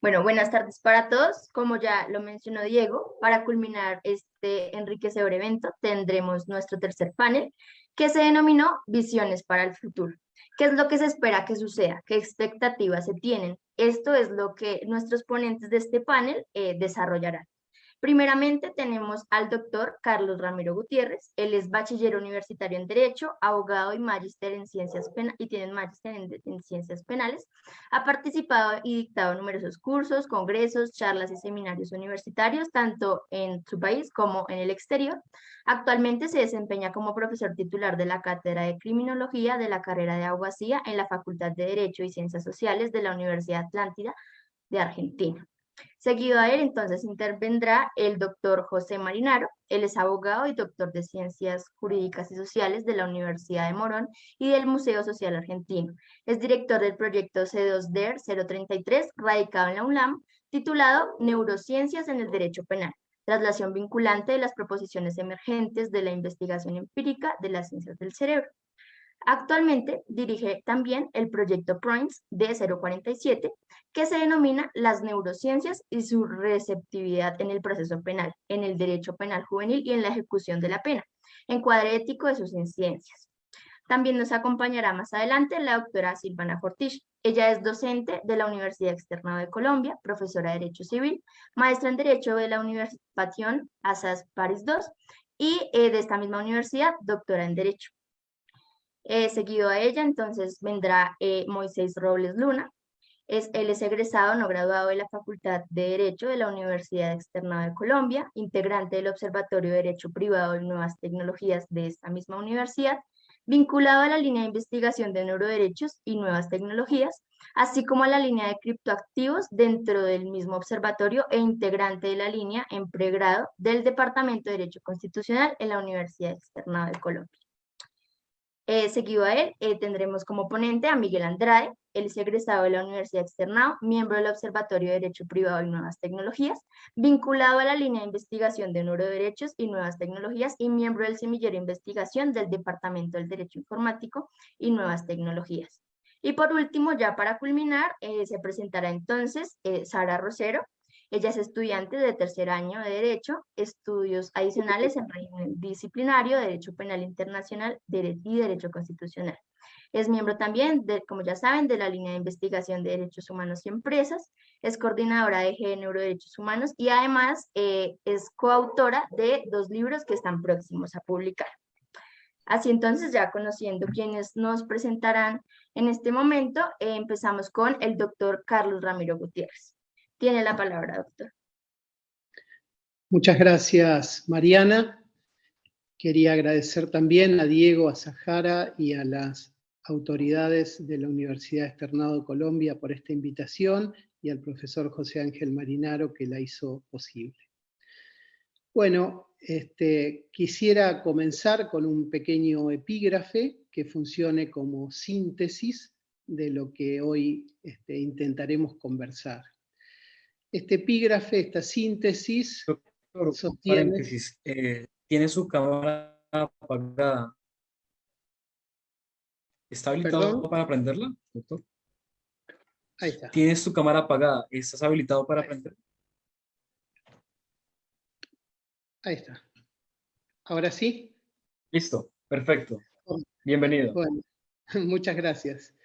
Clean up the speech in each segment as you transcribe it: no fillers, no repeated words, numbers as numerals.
Bueno, buenas tardes para todos. Como ya lo mencionó Diego, para culminar este enriquecedor evento tendremos nuestro tercer panel que se denominó Visiones para el futuro. ¿Qué es lo que se espera que suceda? ¿Qué expectativas se tienen? Esto es lo que nuestros ponentes de este panel desarrollarán. Primeramente tenemos al doctor Carlos Ramiro Gutiérrez. Él es bachiller universitario en Derecho, abogado y magíster en Ciencias Penales y tiene un magíster en Ciencias Penales. Ha participado y dictado numerosos cursos, congresos, charlas y seminarios universitarios, tanto en su país como en el exterior. Actualmente se desempeña como profesor titular de la Cátedra de Criminología de la carrera de Abogacía en la Facultad de Derecho y Ciencias Sociales de la Universidad Atlántida de Argentina. Seguido a él, entonces, intervendrá el doctor José Marinaro. Él es abogado y doctor de Ciencias Jurídicas y Sociales de la Universidad de Morón y del Museo Social Argentino. Es director del proyecto C2DER 033, radicado en la UNLAM, titulado Neurociencias en el Derecho Penal, traslación vinculante de las proposiciones emergentes de la investigación empírica de las ciencias del cerebro. Actualmente dirige también el proyecto PRIMES D047, que se denomina las neurociencias y su receptividad en el proceso penal, en el derecho penal juvenil y en la ejecución de la pena, encuadre ético de sus incidencias. También nos acompañará más adelante la doctora Silvana Fortich. Ella es docente de la Universidad Externado de Colombia, profesora de Derecho Civil, maestra en Derecho de la Universidad Patient Assas Paris II y de esta misma universidad, doctora en Derecho. Seguido a ella, entonces vendrá Moisés Robles Luna. Él es egresado no graduado de la Facultad de Derecho de la Universidad Externada de Colombia, integrante del Observatorio de Derecho Privado y Nuevas Tecnologías de esta misma universidad, vinculado a la línea de investigación de neuroderechos y nuevas tecnologías, así como a la línea de criptoactivos dentro del mismo observatorio e integrante de la línea en pregrado del Departamento de Derecho Constitucional en la Universidad Externada de Colombia. Seguido a él, tendremos como ponente a Miguel Andrade. Él es egresado de la Universidad Externado, miembro del Observatorio de Derecho Privado y Nuevas Tecnologías, vinculado a la línea de investigación de neuroderechos y nuevas tecnologías y miembro del semillero de investigación del Departamento del Derecho Informático y Nuevas Tecnologías. Y por último, ya para culminar, se presentará entonces Sara Rosero. Ella es estudiante de tercer año de Derecho, estudios adicionales en régimen disciplinario, Derecho Penal Internacional y Derecho Constitucional. Es miembro también, como ya saben, de la línea de investigación de derechos humanos y empresas, es coordinadora de Género, Derechos Humanos y además es coautora de 2 libros que están próximos a publicar. Así entonces, ya conociendo quienes nos presentarán en este momento, empezamos con el doctor Carlos Ramiro Gutiérrez. Tiene la palabra, doctor. Muchas gracias, Mariana. Quería agradecer también a Diego, a Sahara y a las autoridades de la Universidad Externado de Colombia por esta invitación y al profesor José Ángel Marinaro que la hizo posible. Bueno, quisiera comenzar con un pequeño epígrafe que funcione como síntesis de lo que hoy intentaremos conversar. Este epígrafe, esta síntesis, sostiene... Paréntesis, tiene su cámara apagada. ¿Está habilitado ¿Perdón? para prenderla, doctor? Ahí está. Tienes tu cámara apagada. ¿Estás habilitado para prenderla? Ahí está. ¿Ahora sí? Listo, perfecto. Bienvenido. Bueno, muchas gracias.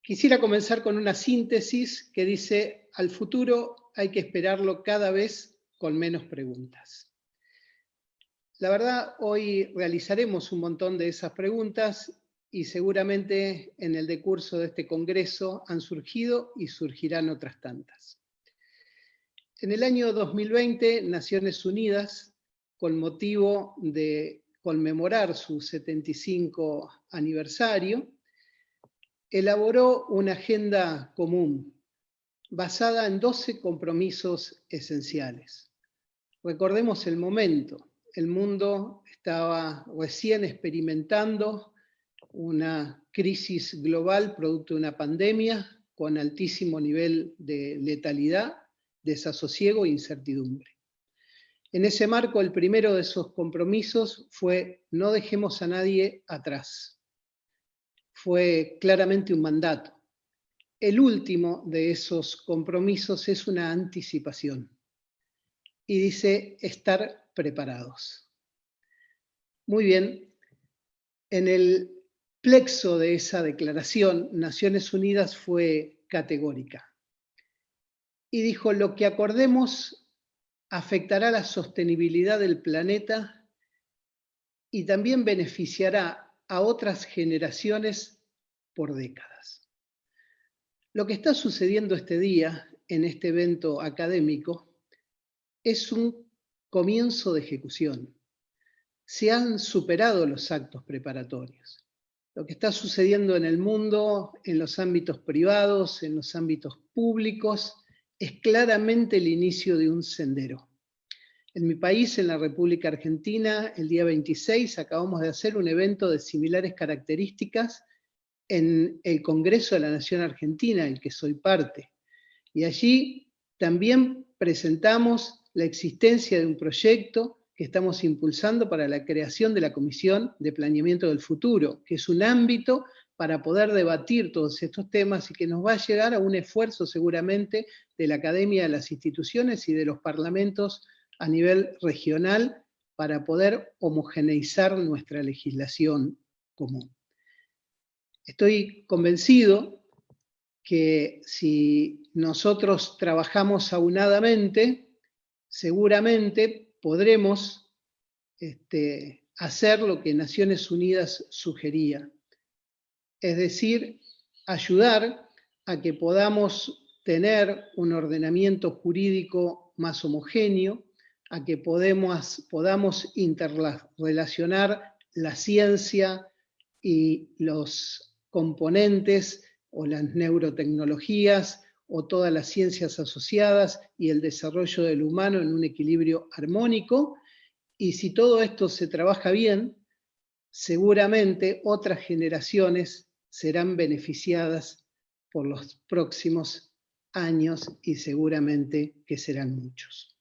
Quisiera comenzar con una síntesis que dice: al futuro hay que esperarlo cada vez con menos preguntas. La verdad, hoy realizaremos un montón de esas preguntas y seguramente en el decurso de este congreso han surgido y surgirán otras tantas. En el año 2020, Naciones Unidas, con motivo de conmemorar su 75 aniversario, elaboró una agenda común basada en 12 compromisos esenciales. Recordemos el momento. El mundo estaba recién experimentando una crisis global producto de una pandemia con altísimo nivel de letalidad, desasosiego e incertidumbre. En ese marco, el primero de esos compromisos fue: no dejemos a nadie atrás. Fue claramente un mandato. el último de esos compromisos es una anticipación. Y dice estar preparados. Muy bien, en el plexo de esa declaración, Naciones Unidas fue categórica. Y dijo, lo que acordemos afectará la sostenibilidad del planeta y también beneficiará a otras generaciones por décadas. Lo que está sucediendo este día en este evento académico es un comienzo de ejecución. Se han superado los actos preparatorios. Lo que está sucediendo en el mundo, en los ámbitos privados, en los ámbitos públicos, es claramente el inicio de un sendero. En mi país, en la República Argentina, el día 26 acabamos de hacer un evento de similares características en el Congreso de la Nación Argentina, del que soy parte. Y allí también presentamos la existencia de un proyecto que estamos impulsando para la creación de la Comisión de Planeamiento del Futuro, que es un ámbito para poder debatir todos estos temas y que nos va a llegar a un esfuerzo seguramente de la academia, de las instituciones y de los parlamentos a nivel regional para poder homogeneizar nuestra legislación común. Estoy convencido que si nosotros trabajamos aunadamente, seguramente podremos hacer lo que Naciones Unidas sugería. Es decir, ayudar a que podamos tener un ordenamiento jurídico más homogéneo, a que podamos interrelacionar la ciencia y los componentes o las neurotecnologías o todas las ciencias asociadas y el desarrollo del humano en un equilibrio armónico. Y si todo esto se trabaja bien, seguramente otras generaciones serán beneficiadas por los próximos años y seguramente que serán muchos.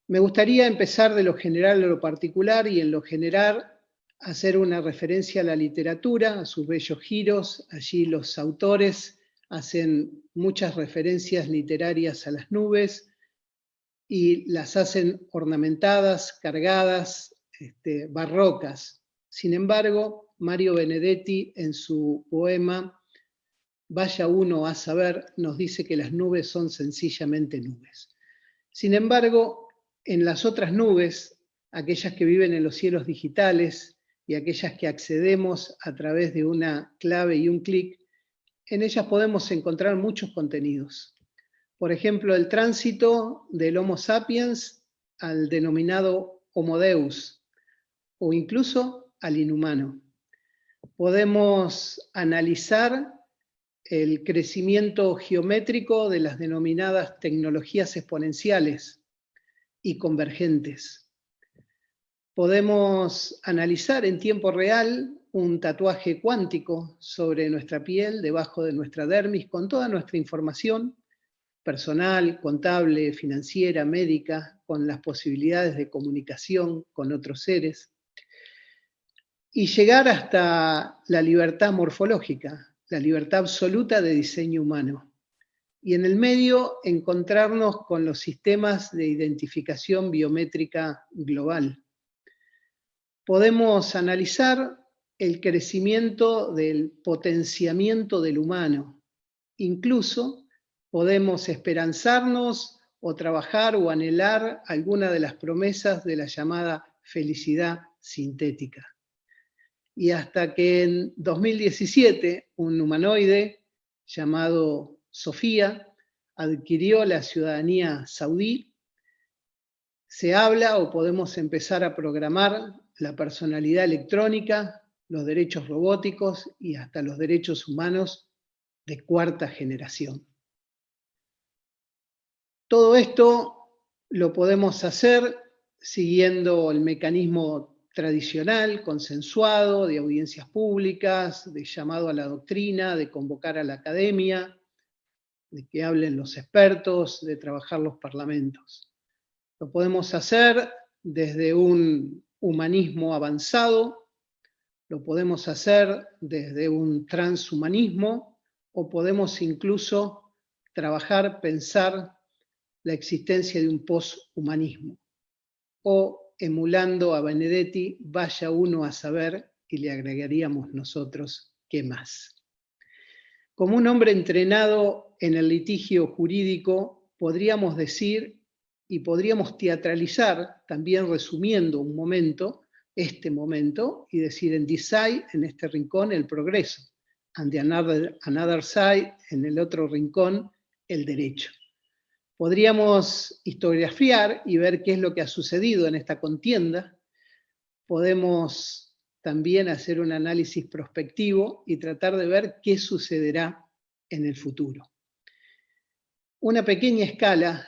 Me gustaría empezar de lo general a lo particular y en lo general hacer una referencia a la literatura, a sus bellos giros. Allí los autores hacen muchas referencias literarias a las nubes y las hacen ornamentadas, cargadas, barrocas. Sin embargo, Mario Benedetti en su poema Vaya uno a saber, nos dice que las nubes son sencillamente nubes. Sin embargo, en las otras nubes, aquellas que viven en los cielos digitales y aquellas que accedemos a través de una clave y un clic, en ellas podemos encontrar muchos contenidos. Por ejemplo, el tránsito del Homo sapiens al denominado Homo Deus, o incluso al inhumano. Podemos analizar el crecimiento geométrico de las denominadas tecnologías exponenciales y convergentes. Podemos analizar en tiempo real un tatuaje cuántico sobre nuestra piel, debajo de nuestra dermis, con toda nuestra información personal, contable, financiera, médica, con las posibilidades de comunicación con otros seres, y llegar hasta la libertad morfológica, la libertad absoluta de diseño humano. Y en el medio encontrarnos con los sistemas de identificación biométrica global. Podemos analizar el crecimiento del potenciamiento del humano. Incluso podemos esperanzarnos o trabajar o anhelar alguna de las promesas de la llamada felicidad sintética. Y hasta que en 2017 un humanoide llamado Sofía adquirió la ciudadanía saudí, se habla o podemos empezar a programar la personalidad electrónica, los derechos robóticos y hasta los derechos humanos de cuarta generación. Todo esto lo podemos hacer siguiendo el mecanismo tradicional, consensuado, de audiencias públicas, de llamado a la doctrina, de convocar a la academia, de que hablen los expertos, de trabajar los parlamentos. Lo podemos hacer desde un humanismo avanzado, lo podemos hacer desde un transhumanismo o podemos incluso trabajar, pensar la existencia de un poshumanismo, o emulando a Benedetti, vaya uno a saber, y le agregaríamos nosotros, ¿qué más? Como un hombre entrenado en el litigio jurídico, podríamos decir y podríamos teatralizar, también resumiendo un momento, este momento, y decir en this side, en este rincón, el progreso, and the another side, en el otro rincón, el derecho. Podríamos historiografiar y ver qué es lo que ha sucedido en esta contienda. Podemos también hacer un análisis prospectivo y tratar de ver qué sucederá en el futuro. Una pequeña escala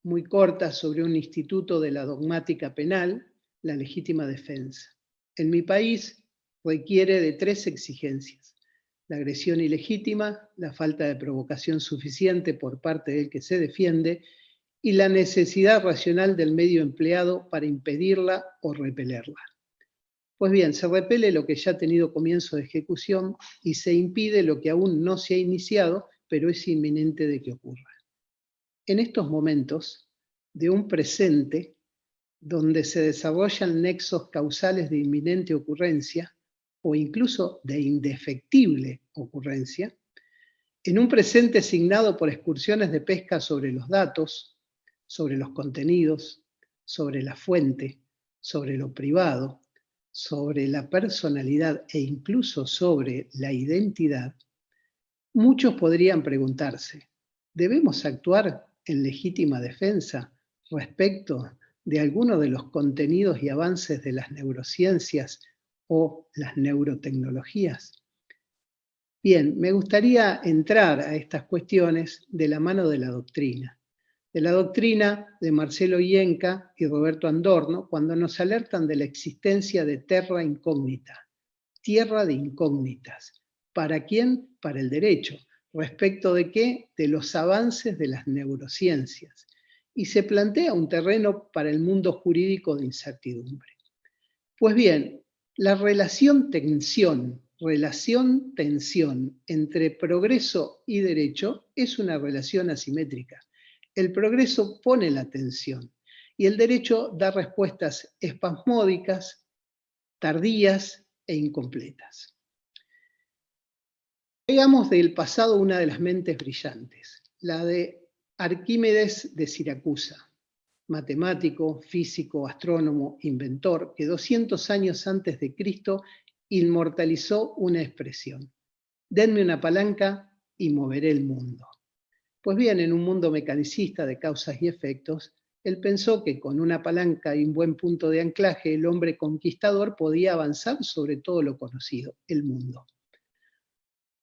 muy corta sobre un instituto de la dogmática penal, la legítima defensa. En mi país requiere de 3 exigencias: la agresión ilegítima, la falta de provocación suficiente por parte del que se defiende y la necesidad racional del medio empleado para impedirla o repelerla. Pues bien, se repele lo que ya ha tenido comienzo de ejecución y se impide lo que aún no se ha iniciado, pero es inminente de que ocurra. En estos momentos de un presente donde se desarrollan nexos causales de inminente ocurrencia o incluso de indefectible ocurrencia, en un presente signado por excursiones de pesca sobre los datos, sobre los contenidos, sobre la fuente, sobre lo privado, sobre la personalidad e incluso sobre la identidad, muchos podrían preguntarse, ¿debemos actuar en legítima defensa respecto de alguno de los contenidos y avances de las neurociencias o las neurotecnologías? Bien, me gustaría entrar a estas cuestiones de la mano de la doctrina de Marcelo Ienca y Roberto Adorno, cuando nos alertan de la existencia de terra incógnita, tierra de incógnitas. ¿Para quién? Para el derecho. ¿Respecto de qué? De los avances de las neurociencias. Y se plantea un terreno para el mundo jurídico de incertidumbre. Pues bien, la relación-tensión entre progreso y derecho es una relación asimétrica. El progreso pone la tensión y el derecho da respuestas espasmódicas, tardías e incompletas. Veamos del pasado una de las mentes brillantes, la de Arquímedes de Siracusa, matemático, físico, astrónomo, inventor, que 200 años antes de Cristo inmortalizó una expresión: denme una palanca y moveré el mundo. Pues bien, en un mundo mecanicista de causas y efectos, él pensó que con una palanca y un buen punto de anclaje, el hombre conquistador podía avanzar sobre todo lo conocido, el mundo.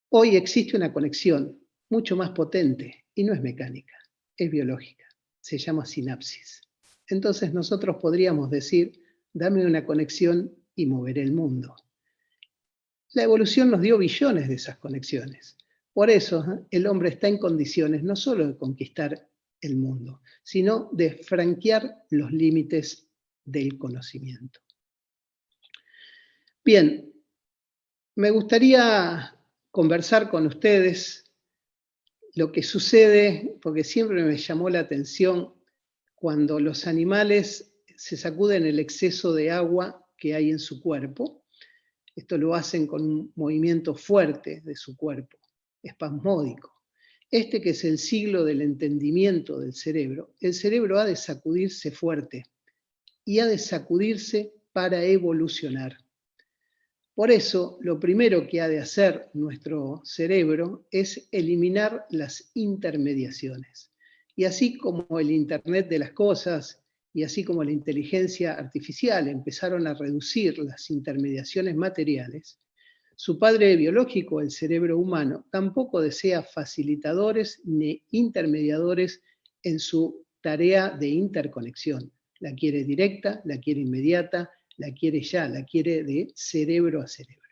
Hoy existe una conexión mucho más potente y no es mecánica, es biológica, se llama sinapsis. Entonces nosotros podríamos decir, dame una conexión y moveré el mundo. La evolución nos dio billones de esas conexiones. Por eso el hombre está en condiciones no solo de conquistar el mundo, sino de franquear los límites del conocimiento. Bien, me gustaría conversar con ustedes lo que sucede, porque siempre me llamó la atención cuando los animales se sacuden el exceso de agua que hay en su cuerpo. Esto lo hacen con un movimiento fuerte de su cuerpo, espasmódico. Que es el siglo del entendimiento del cerebro, el cerebro ha de sacudirse fuerte y ha de sacudirse para evolucionar. Por eso, lo primero que ha de hacer nuestro cerebro es eliminar las intermediaciones. Y así como el Internet de las cosas y así como la inteligencia artificial empezaron a reducir las intermediaciones materiales, su padre biológico, el cerebro humano, tampoco desea facilitadores ni intermediadores en su tarea de interconexión. La quiere directa, la quiere inmediata, la quiere ya, la quiere de cerebro a cerebro.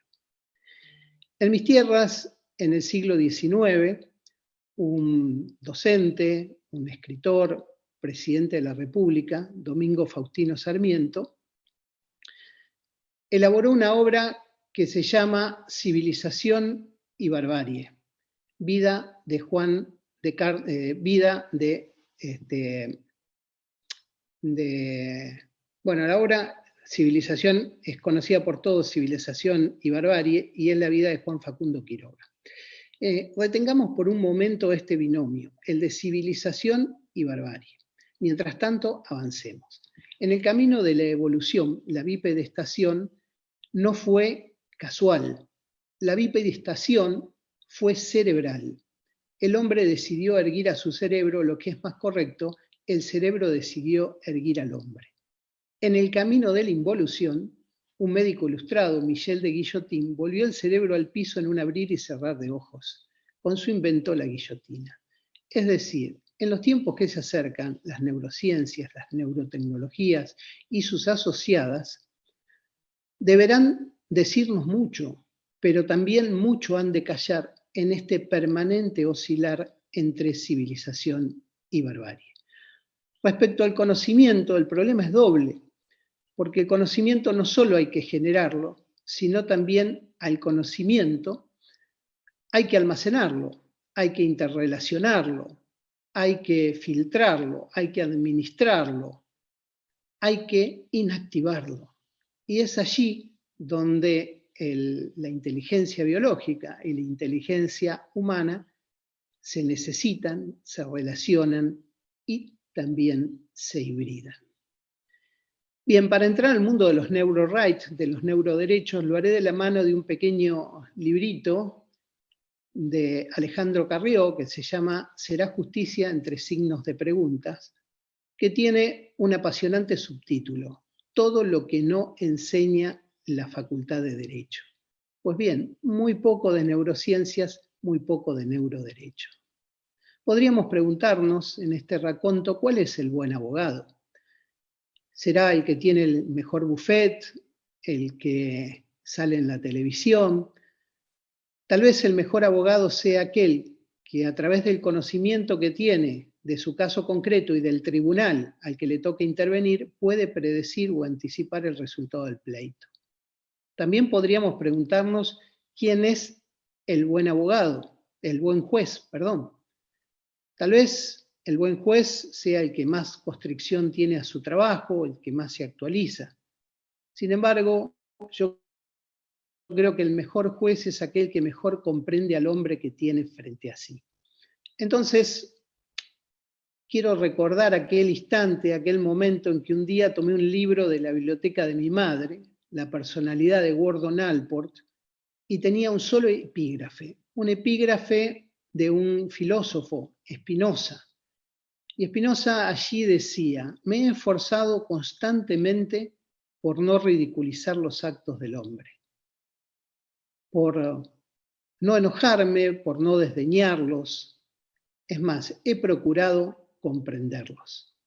En mis tierras, en el siglo XIX, un docente, un escritor, presidente de la República, Domingo Faustino Sarmiento, elaboró una obra que se llama Civilización y Barbarie. vida de Juan bueno, la obra Civilización es conocida por todos, Civilización y Barbarie, y es la vida de Juan Facundo Quiroga. Retengamos por un momento este binomio, el de civilización y barbarie. Mientras tanto, avancemos. En el camino de la evolución, la bipedestación no fue casual. La bipedestación fue cerebral. El hombre decidió erguir a su cerebro, lo que es más correcto, el cerebro decidió erguir al hombre. En el camino de la involución, un médico ilustrado, Michel de Guillotin, volvió el cerebro al piso en un abrir y cerrar de ojos. Con su invento, la guillotina. Es decir, en los tiempos que se acercan, las neurociencias, las neurotecnologías y sus asociadas deberán decirnos mucho, pero también mucho han de callar en este permanente oscilar entre civilización y barbarie. Respecto al conocimiento, el problema es doble, porque el conocimiento no solo hay que generarlo, sino también al conocimiento hay que almacenarlo, hay que interrelacionarlo, hay que filtrarlo, hay que administrarlo, hay que inactivarlo. Y es allí donde la inteligencia biológica y la inteligencia humana se necesitan, se relacionan y también se hibridan. Bien, para entrar al mundo de los neurorights, de los neuroderechos, lo haré de la mano de un pequeño librito de Alejandro Carrió, que se llama ¿Será justicia entre signos de preguntas?, que tiene un apasionante subtítulo, Todo lo que no enseña la Facultad de Derecho. Pues bien, muy poco de neurociencias, muy poco de neuroderecho. Podríamos preguntarnos en este raconto, ¿cuál es el buen abogado? ¿Será el que tiene el mejor buffet, el que sale en la televisión? Tal vez el mejor abogado sea aquel que a través del conocimiento que tiene de su caso concreto y del tribunal al que le toca intervenir, puede predecir o anticipar el resultado del pleito. También podríamos preguntarnos quién es el buen abogado, el buen juez, perdón. Tal vez el buen juez sea el que más constricción tiene a su trabajo, el que más se actualiza. Sin embargo, yo creo que el mejor juez es aquel que mejor comprende al hombre que tiene frente a sí. Entonces, quiero recordar aquel instante, aquel momento en que un día tomé un libro de la biblioteca de mi madre, La personalidad de Gordon Allport, y tenía un solo epígrafe, un epígrafe de un filósofo, Spinoza. Y Spinoza allí decía, me he esforzado constantemente por no ridiculizar los actos del hombre, por no enojarme, por no desdeñarlos. Es más, he procurado comprenderlos.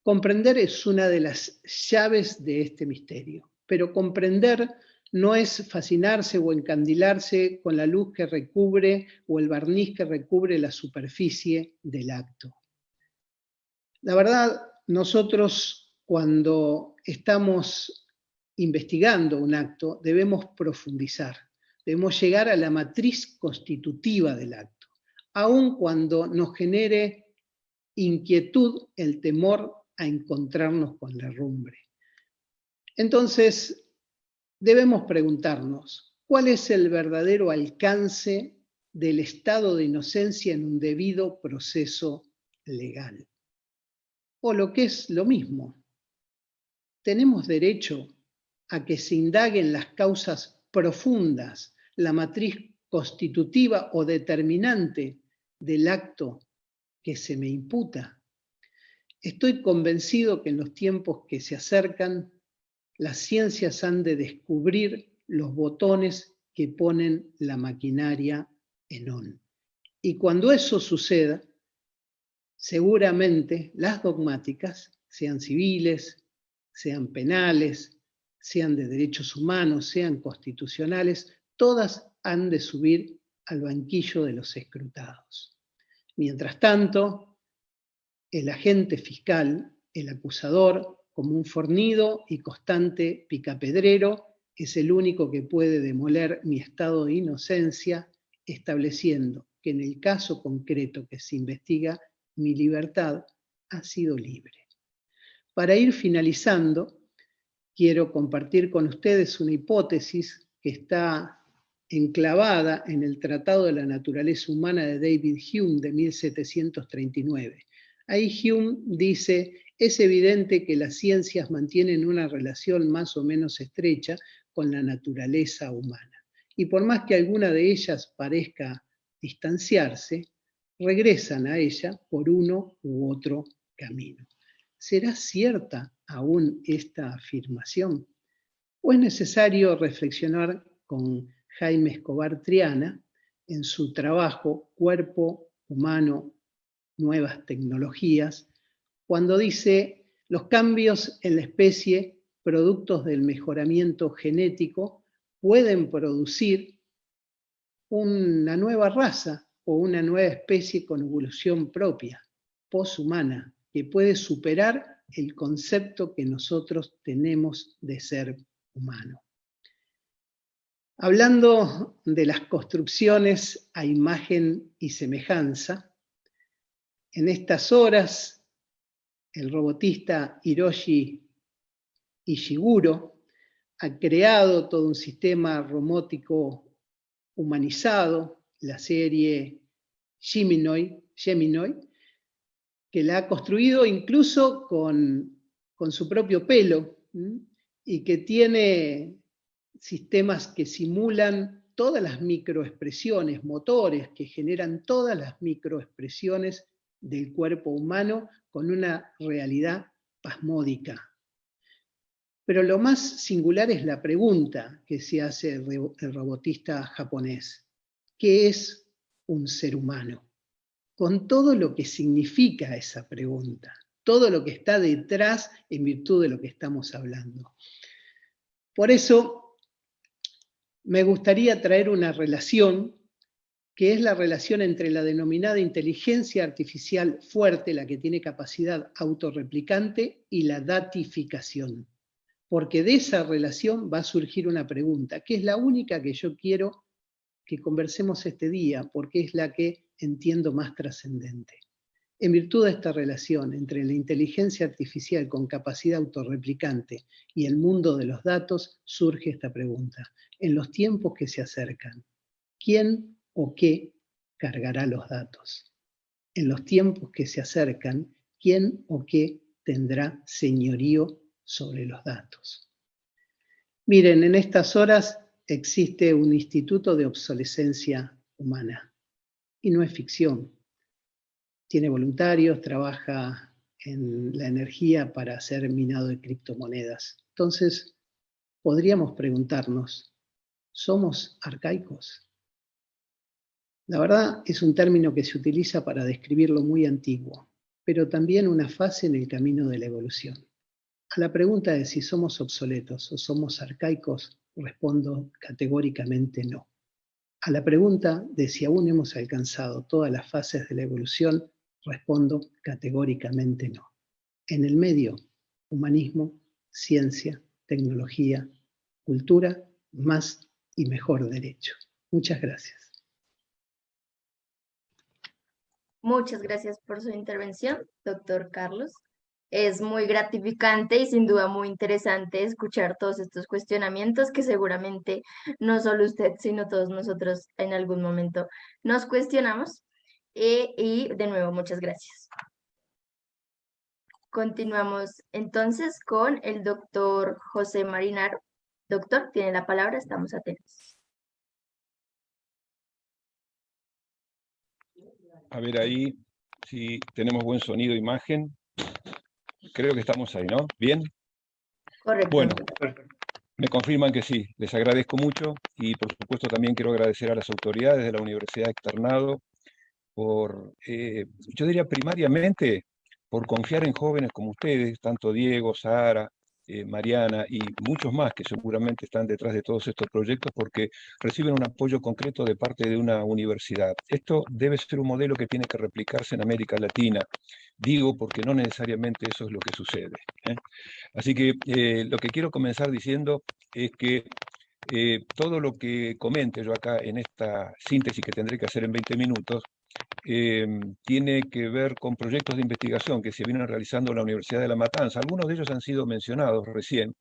Comprender es una de las llaves de este misterio, pero comprender no es fascinarse o encandilarse con la luz que recubre o el barniz que recubre la superficie del acto. La verdad, nosotros cuando estamos investigando un acto debemos profundizar, debemos llegar a la matriz constitutiva del acto, aun cuando nos genere inquietud el temor a encontrarnos con la herrumbre. Entonces, debemos preguntarnos, ¿cuál es el verdadero alcance del estado de inocencia en un debido proceso legal? O lo que es lo mismo, ¿tenemos derecho a que se indaguen las causas profundas, la matriz constitutiva o determinante del acto que se me imputa? Estoy convencido que en los tiempos que se acercan, las ciencias han de descubrir los botones que ponen la maquinaria en on. Y cuando eso suceda, seguramente las dogmáticas, sean civiles, sean penales, sean de derechos humanos, sean constitucionales, todas han de subir al banquillo de los escrutados. Mientras tanto, el agente fiscal, el acusador, como un fornido y constante picapedrero, es el único que puede demoler mi estado de inocencia, estableciendo que en el caso concreto que se investiga, mi libertad ha sido libre. Para ir finalizando, quiero compartir con ustedes una hipótesis que está enclavada en el Tratado de la Naturaleza Humana de David Hume de 1739. Ahí Hume dice: es evidente que las ciencias mantienen una relación más o menos estrecha con la naturaleza humana. Y por más que alguna de ellas parezca distanciarse, regresan a ella por uno u otro camino. ¿Será cierta aún esta afirmación? ¿O es necesario reflexionar con Jaime Escobar Triana en su trabajo Cuerpo Humano, Nuevas Tecnologías, cuando dice: los cambios en la especie, productos del mejoramiento genético, pueden producir una nueva raza o una nueva especie con evolución propia, poshumana, que puede superar el concepto que nosotros tenemos de ser humano? Hablando de las construcciones a imagen y semejanza, en estas horas el robotista Hiroshi Ishiguro ha creado todo un sistema robótico humanizado, la serie Gemini, que la ha construido incluso con su propio pelo, y que tiene sistemas que simulan todas las microexpresiones, motores que generan todas las microexpresiones del cuerpo humano con una realidad pasmódica. Pero lo más singular es la pregunta que se hace el robotista japonés: ¿qué es un ser humano? Con todo lo que significa esa pregunta, todo lo que está detrás en virtud de lo que estamos hablando. Por eso me gustaría traer una relación, que es la relación entre la denominada inteligencia artificial fuerte, la que tiene capacidad autorreplicante, y la datificación. Porque de esa relación va a surgir una pregunta, que es la única que yo quiero que conversemos este día, porque es la que entiendo más trascendente. En virtud de esta relación entre la inteligencia artificial con capacidad autorreplicante y el mundo de los datos, surge esta pregunta: en los tiempos que se acercan, ¿quién o qué cargará los datos? En los tiempos que se acercan, ¿quién o qué tendrá señorío sobre los datos? Miren, en estas horas existe un instituto de obsolescencia humana, y no es ficción. Tiene voluntarios, trabaja en la energía para hacer minado de criptomonedas. Entonces, podríamos preguntarnos: ¿somos arcaicos? La verdad es un término que se utiliza para describir lo muy antiguo, pero también una fase en el camino de la evolución. A la pregunta de si somos obsoletos o somos arcaicos, respondo categóricamente no. A la pregunta de si aún hemos alcanzado todas las fases de la evolución, respondo categóricamente no. En el medio, humanismo, ciencia, tecnología, cultura, más y mejor derecho. Muchas gracias. Muchas gracias por su intervención, doctor Carlos. Es muy gratificante y sin duda muy interesante escuchar todos estos cuestionamientos que seguramente no solo usted, sino todos nosotros en algún momento nos cuestionamos. Y de nuevo, muchas gracias. Continuamos entonces con el doctor José Marinaro. Doctor, tiene la palabra, estamos atentos. A ver ahí si tenemos buen sonido, imagen. Creo que estamos ahí, ¿no? ¿Bien? Correcto. Bueno, me confirman que sí. Les agradezco mucho y por supuesto también quiero agradecer a las autoridades de la Universidad Externado por, yo diría primariamente, por confiar en jóvenes como ustedes, tanto Diego, Sara, Mariana y muchos más que seguramente están detrás de todos estos proyectos porque reciben un apoyo concreto de parte de una universidad. Esto debe ser un modelo que tiene que replicarse en América Latina. Digo porque no necesariamente eso es lo que sucede. Así que lo que quiero comenzar diciendo es que todo lo que comente yo acá en esta síntesis que tendré que hacer en 20 minutos, tiene que ver con proyectos de investigación que se vienen realizando en la Universidad de La Matanza. Algunos de ellos han sido mencionados recién,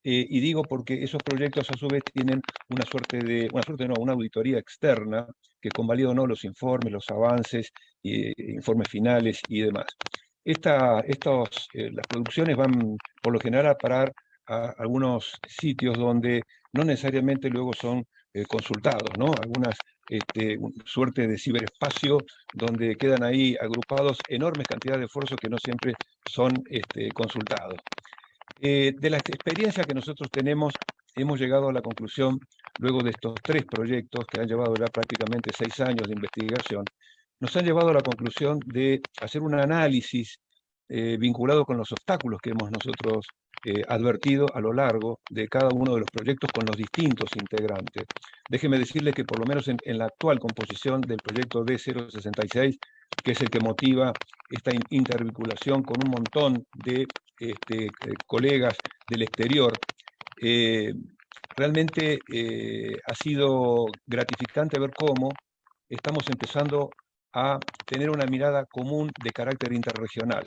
y digo porque esos proyectos a su vez tienen una auditoría externa que convalida o no los informes, los avances, informes finales y demás. Las producciones van por lo general a parar a algunos sitios donde no necesariamente luego son consultados, ¿no? Algunas suerte de ciberespacio donde quedan ahí agrupados enormes cantidades de esfuerzos que no siempre son consultados. De la experiencia que nosotros tenemos, hemos llegado a la conclusión, luego de estos 3 proyectos que han llevado ya prácticamente 6 años de investigación, nos han llevado a la conclusión de hacer un análisis vinculado con los obstáculos que hemos nosotros advertido a lo largo de cada uno de los proyectos con los distintos integrantes. Déjeme decirles que por lo menos en la actual composición del proyecto D066, que es el que motiva esta intervinculación con un montón de colegas del exterior, realmente ha sido gratificante ver cómo estamos empezando a tener una mirada común de carácter interregional.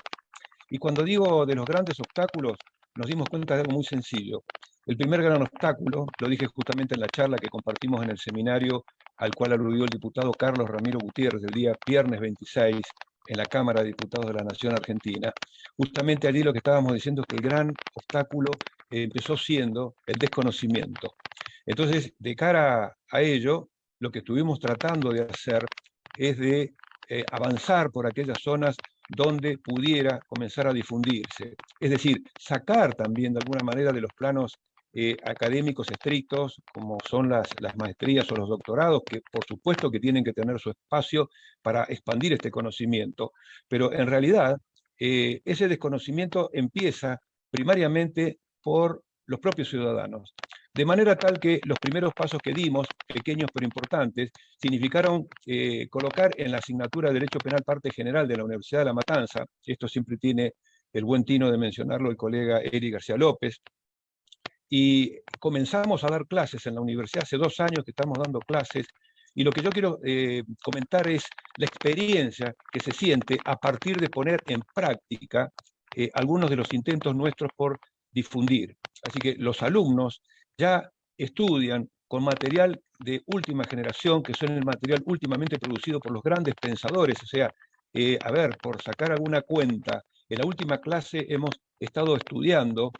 Y cuando digo de los grandes obstáculos, nos dimos cuenta de algo muy sencillo. El primer gran obstáculo, lo dije justamente en la charla que compartimos en el seminario al cual aludió el diputado Carlos Ramiro Gutiérrez el día viernes 26 en la Cámara de Diputados de la Nación Argentina. Justamente allí lo que estábamos diciendo es que el gran obstáculo empezó siendo el desconocimiento. Entonces, de cara a ello, lo que estuvimos tratando de hacer es de avanzar por aquellas zonas donde pudiera comenzar a difundirse. Es decir, sacar también de alguna manera de los planos académicos estrictos, como son las maestrías o los doctorados, que por supuesto que tienen que tener su espacio para expandir este conocimiento, pero en realidad ese desconocimiento empieza primariamente por los propios ciudadanos. De manera tal que los primeros pasos que dimos, pequeños pero importantes, significaron colocar en la asignatura de Derecho Penal Parte General de la Universidad de La Matanza, esto siempre tiene el buen tino de mencionarlo el colega Eric García López, y comenzamos a dar clases en la universidad, hace 2 años que estamos dando clases, y lo que yo quiero comentar es la experiencia que se siente a partir de poner en práctica algunos de los intentos nuestros por difundir. Así que los alumnos ya estudian con material de última generación, que son el material últimamente producido por los grandes pensadores. O sea, por sacar alguna cuenta, en la última clase hemos estado estudiando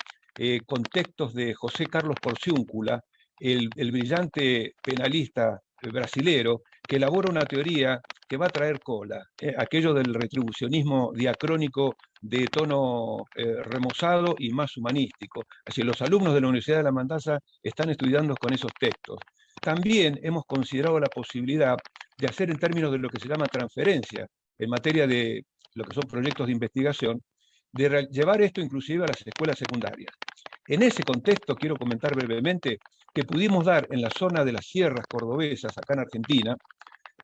con textos de José Carlos Porciúncula, el brillante penalista brasilero, que elabora una teoría que va a traer cola, aquello del retribucionismo diacrónico de tono remozado y más humanístico. Así, los alumnos de la Universidad de La Matanza están estudiando con esos textos. También hemos considerado la posibilidad de hacer en términos de lo que se llama transferencia, en materia de lo que son proyectos de investigación, de llevar esto inclusive a las escuelas secundarias. En ese contexto quiero comentar brevemente que pudimos dar en la zona de las sierras cordobesas, acá en Argentina,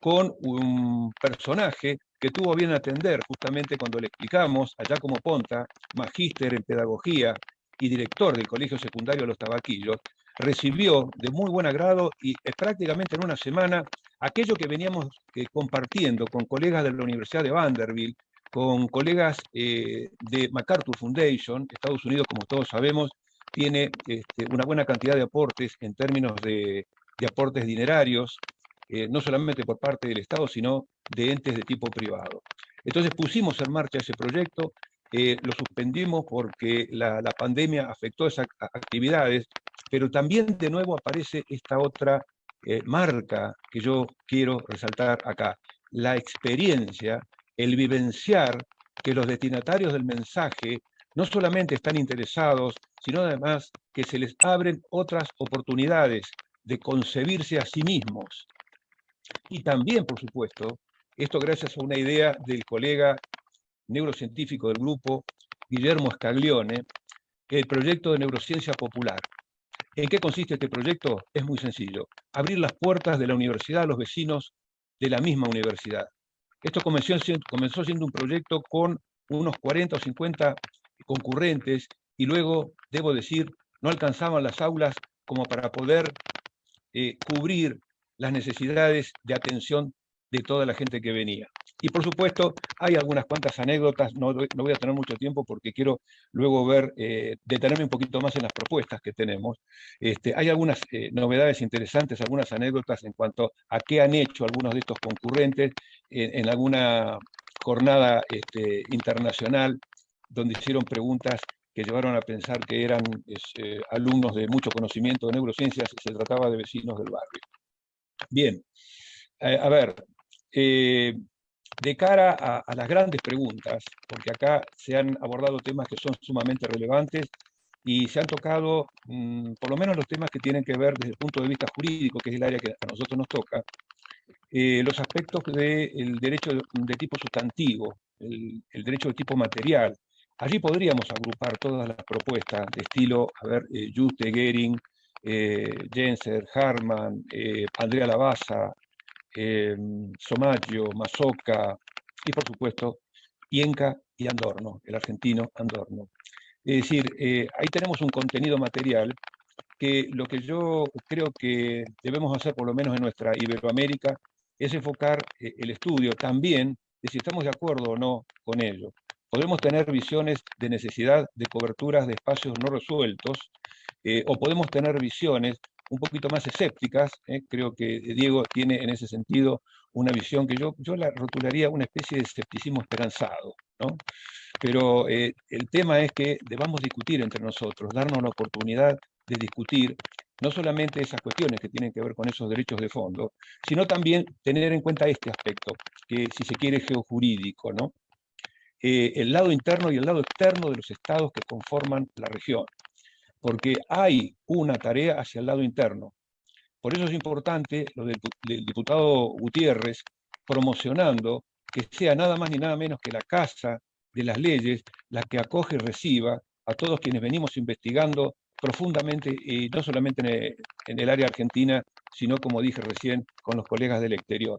con un personaje que tuvo bien atender justamente cuando le explicamos, allá como Ponta, magíster en pedagogía y director del Colegio Secundario Los Tabaquillos, recibió de muy buen agrado y prácticamente en una semana aquello que veníamos compartiendo con colegas de la Universidad de Vanderbilt, con colegas de MacArthur Foundation. Estados Unidos, como todos sabemos, tiene una buena cantidad de aportes en términos de aportes dinerarios, no solamente por parte del Estado, sino de entes de tipo privado. Entonces pusimos en marcha ese proyecto, lo suspendimos porque la pandemia afectó esas actividades, pero también de nuevo aparece esta otra marca que yo quiero resaltar acá, la experiencia, el vivenciar que los destinatarios del mensaje no solamente están interesados, sino además que se les abren otras oportunidades de concebirse a sí mismos. Y también, por supuesto, esto gracias a una idea del colega neurocientífico del grupo, Guillermo Scaglione, el proyecto de neurociencia popular. ¿En qué consiste este proyecto? Es muy sencillo. Abrir las puertas de la universidad a los vecinos de la misma universidad. Esto comenzó siendo un proyecto con unos 40 o 50 concurrentes y luego, debo decir, no alcanzaban las aulas como para poder cubrir las necesidades de atención de toda la gente que venía. Y por supuesto, hay algunas cuantas anécdotas, no voy a tener mucho tiempo porque quiero luego detenerme un poquito más en las propuestas que tenemos. Hay algunas novedades interesantes, algunas anécdotas en cuanto a qué han hecho algunos de estos concurrentes en alguna jornada internacional, donde hicieron preguntas que llevaron a pensar que eran alumnos de mucho conocimiento de neurociencias y se trataba de vecinos del barrio. Bien, a ver, de cara a las grandes preguntas, porque acá se han abordado temas que son sumamente relevantes y se han tocado, por lo menos los temas que tienen que ver desde el punto de vista jurídico, que es el área que a nosotros nos toca, los aspectos del derecho de tipo sustantivo, el derecho de tipo material. Allí podríamos agrupar todas las propuestas de estilo, a ver, Juste, Gehring, Genser, Harman, Andrea Lavazza, Somaggio, Masoca y por supuesto Ienca y Andorno, el argentino Andorno. Es decir, ahí tenemos un contenido material que lo que yo creo que debemos hacer, por lo menos en nuestra Iberoamérica, es enfocar el estudio también de si estamos de acuerdo o no con ello. Podemos tener visiones de necesidad de coberturas de espacios no resueltos, o podemos tener visiones un poquito más escépticas. Creo que Diego tiene en ese sentido una visión que yo la rotularía una especie de escepticismo esperanzado, ¿no? Pero el tema es que debamos discutir entre nosotros, darnos la oportunidad de discutir no solamente esas cuestiones que tienen que ver con esos derechos de fondo, sino también tener en cuenta este aspecto, que si se quiere geojurídico, ¿no? El lado interno y el lado externo de los estados que conforman la región, porque hay una tarea hacia el lado interno. Por eso es importante lo del diputado Gutiérrez promocionando que sea nada más ni nada menos que la Casa de las Leyes la que acoge y reciba a todos quienes venimos investigando profundamente, y no solamente en el área argentina, sino, como dije recién, con los colegas del exterior.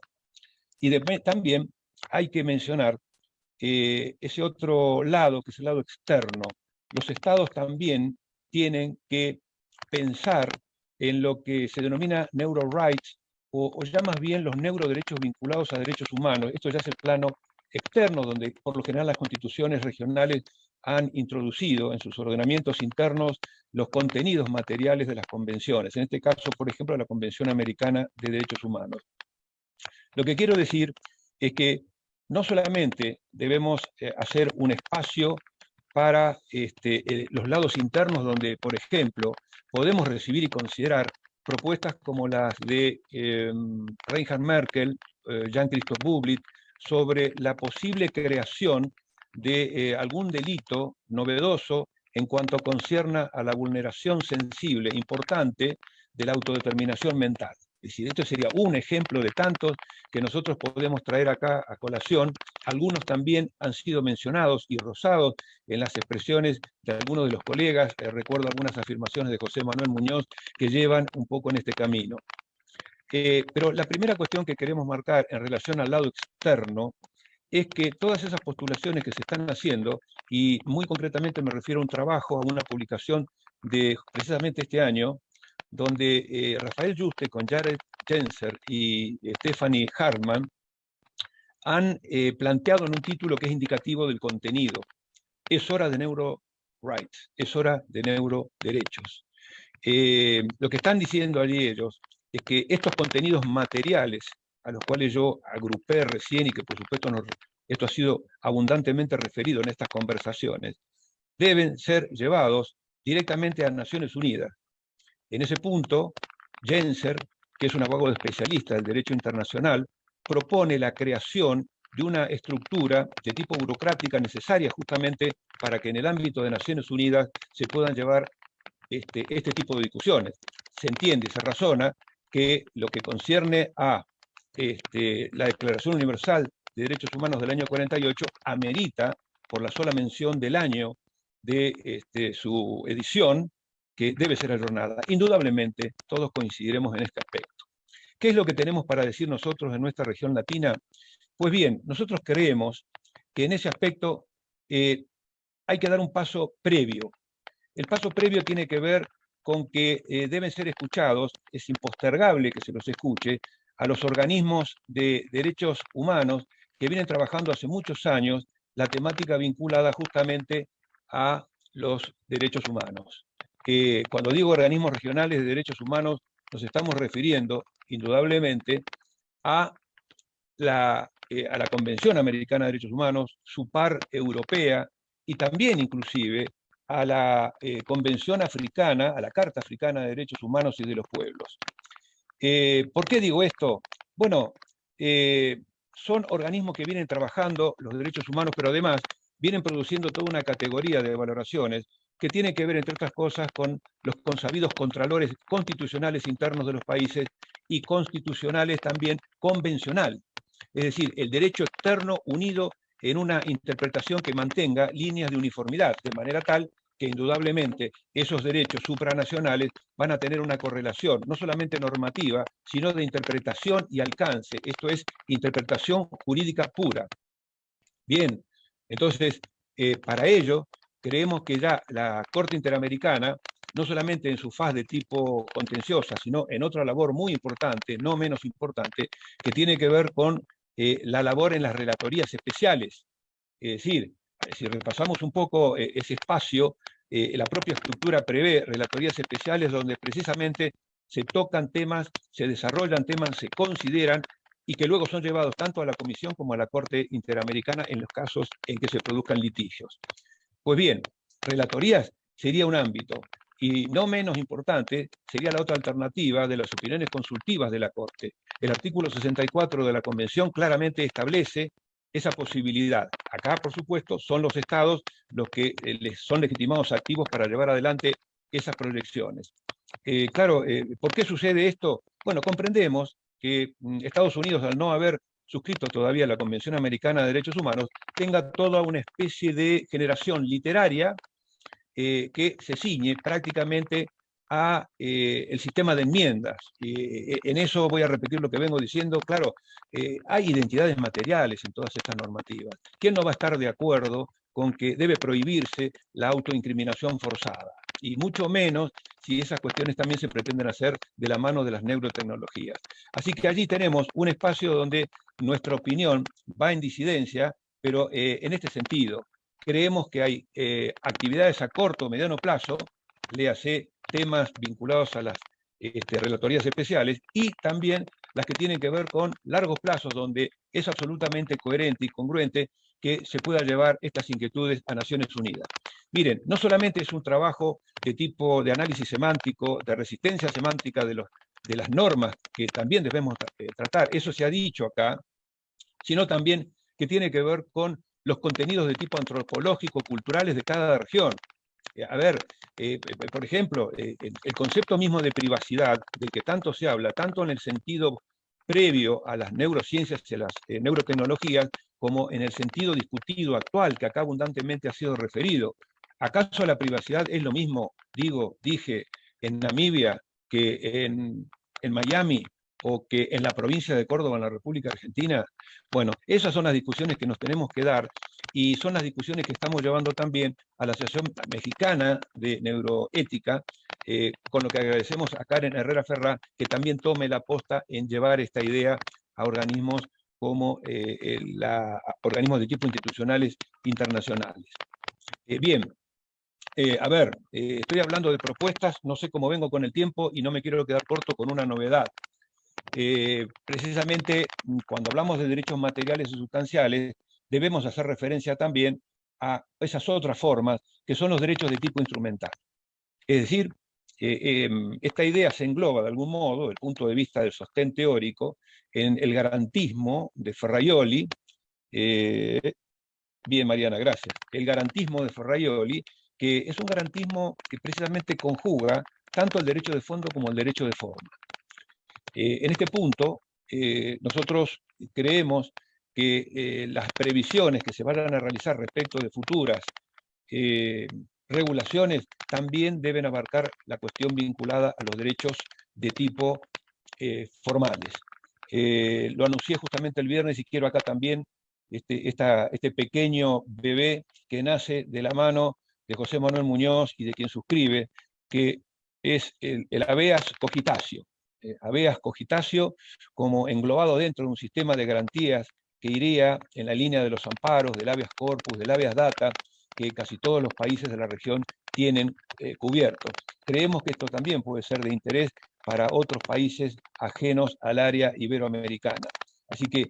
Y también hay que mencionar ese otro lado, que es el lado externo. Los estados también tienen que pensar en lo que se denomina neuro-rights, o ya más bien los neuroderechos vinculados a derechos humanos. Esto ya es el plano externo, donde por lo general las constituciones regionales han introducido en sus ordenamientos internos los contenidos materiales de las convenciones. En este caso, por ejemplo, la Convención Americana de Derechos Humanos. Lo que quiero decir es que no solamente debemos hacer un espacio para los lados internos donde, por ejemplo, podemos recibir y considerar propuestas como las de Reinhard Merkel, Jean-Christophe Bublit, sobre la posible creación de algún delito novedoso en cuanto concierne a la vulneración sensible, importante, de la autodeterminación mental. Es decir, esto sería un ejemplo de tantos que nosotros podemos traer acá a colación. Algunos también han sido mencionados y rozados en las expresiones de algunos de los colegas. Recuerdo algunas afirmaciones de José Manuel Muñoz que llevan un poco en este camino. Pero la primera cuestión que queremos marcar en relación al lado externo es que todas esas postulaciones que se están haciendo, y muy concretamente me refiero a un trabajo, a una publicación de precisamente este año, donde Rafael Juste con Jared Genser y Stephanie Harman han planteado en un título que es indicativo del contenido. Es hora de neuro-rights, es hora de neuroderechos. Lo que están diciendo allí ellos es que estos contenidos materiales, a los cuales yo agrupé recién y que por supuesto esto ha sido abundantemente referido en estas conversaciones, deben ser llevados directamente a Naciones Unidas. En ese punto, Genser, que es un abogado especialista del derecho internacional, propone la creación de una estructura de tipo burocrática necesaria justamente para que en el ámbito de Naciones Unidas se puedan llevar este tipo de discusiones. Se entiende, se razona que lo que concierne a la Declaración Universal de Derechos Humanos del año 48 amerita, por la sola mención del año de su edición, que debe ser ajornada. Indudablemente, todos coincidiremos en este aspecto. ¿Qué es lo que tenemos para decir nosotros en nuestra región latina? Pues bien, nosotros creemos que en ese aspecto hay que dar un paso previo. El paso previo tiene que ver con que deben ser escuchados, es impostergable que se los escuche, a los organismos de derechos humanos que vienen trabajando hace muchos años la temática vinculada justamente a los derechos humanos. Cuando digo organismos regionales de derechos humanos, nos estamos refiriendo indudablemente a la Convención Americana de Derechos Humanos, su par europea y también inclusive a la Convención Africana, a la Carta Africana de Derechos Humanos y de los Pueblos. ¿Por qué digo esto? Bueno, son organismos que vienen trabajando los derechos humanos, pero además vienen produciendo toda una categoría de valoraciones que tiene que ver, entre otras cosas, con los consabidos contralores constitucionales internos de los países y constitucionales también convencional. Es decir, el derecho externo unido en una interpretación que mantenga líneas de uniformidad, de manera tal que indudablemente esos derechos supranacionales van a tener una correlación, no solamente normativa, sino de interpretación y alcance. Esto es interpretación jurídica pura. Bien, entonces, para ello, creemos que ya la Corte Interamericana, no solamente en su faz de tipo contenciosa, sino en otra labor muy importante, no menos importante, que tiene que ver con la labor en las relatorías especiales. Es decir, si repasamos un poco ese espacio, la propia estructura prevé relatorías especiales donde precisamente se tocan temas, se desarrollan temas, se consideran y que luego son llevados tanto a la Comisión como a la Corte Interamericana en los casos en que se produzcan litigios. Pues bien, relatorías sería un ámbito, y no menos importante sería la otra alternativa de las opiniones consultivas de la Corte. El artículo 64 de la Convención claramente establece esa posibilidad. Acá, por supuesto, son los estados los que les son legitimados activos para llevar adelante esas proyecciones. Claro, ¿por qué sucede esto? Bueno, comprendemos que Estados Unidos, al no haber suscrito todavía la Convención Americana de Derechos Humanos, tenga toda una especie de generación literaria que se ciñe prácticamente a el sistema de enmiendas. En eso voy a repetir lo que vengo diciendo. Claro, hay identidades materiales en todas estas normativas. ¿Quién no va a estar de acuerdo con que debe prohibirse la autoincriminación forzada? Y mucho menos si esas cuestiones también se pretenden hacer de la mano de las neurotecnologías. Así que allí tenemos un espacio donde nuestra opinión va en disidencia, pero en este sentido, creemos que hay actividades a corto o mediano plazo, léase temas vinculados a las relatorías especiales, y también las que tienen que ver con largos plazos, donde es absolutamente coherente y congruente que se pueda llevar estas inquietudes a Naciones Unidas. Miren, no solamente es un trabajo de tipo de análisis semántico, de resistencia semántica de las normas que también debemos tratar, eso se ha dicho acá, sino también que tiene que ver con los contenidos de tipo antropológico, culturales de cada región. A ver, por ejemplo, el concepto mismo de privacidad, del que tanto se habla, tanto en el sentido previo a las neurociencias y a las neurotecnologías, como en el sentido discutido actual, que acá abundantemente ha sido referido. ¿Acaso la privacidad es lo mismo, dije, en Namibia que en Miami o que en la provincia de Córdoba, en la República Argentina? Bueno, esas son las discusiones que nos tenemos que dar y son las discusiones que estamos llevando también a la Asociación Mexicana de Neuroética, con lo que agradecemos a Karen Herrera Ferrá que también tome la posta en llevar esta idea a organismos como organismos de tipo institucionales internacionales. Bien, a ver, estoy hablando de propuestas, no sé cómo vengo con el tiempo y no me quiero quedar corto con una novedad. Precisamente cuando hablamos de derechos materiales y sustanciales, debemos hacer referencia también a esas otras formas que son los derechos de tipo instrumental. Es decir, esta idea se engloba de algún modo, desde el punto de vista del sostén teórico, en el garantismo de Ferraioli. Bien, Mariana, gracias. El garantismo de Ferraioli, que es un garantismo que precisamente conjuga tanto el derecho de fondo como el derecho de forma. En este punto, nosotros creemos que las previsiones que se vayan a realizar respecto de futuras regulaciones también deben abarcar la cuestión vinculada a los derechos de tipo formales. Lo anuncié justamente el viernes y quiero acá también este pequeño bebé que nace de la mano de José Manuel Muñoz y de quien suscribe, que es el habeas cogitaceo. Habeas cogitaceo como englobado dentro de un sistema de garantías que iría en la línea de los amparos, del habeas corpus, del habeas data, que casi todos los países de la región tienen cubierto. Creemos que esto también puede ser de interés para otros países ajenos al área iberoamericana. Así que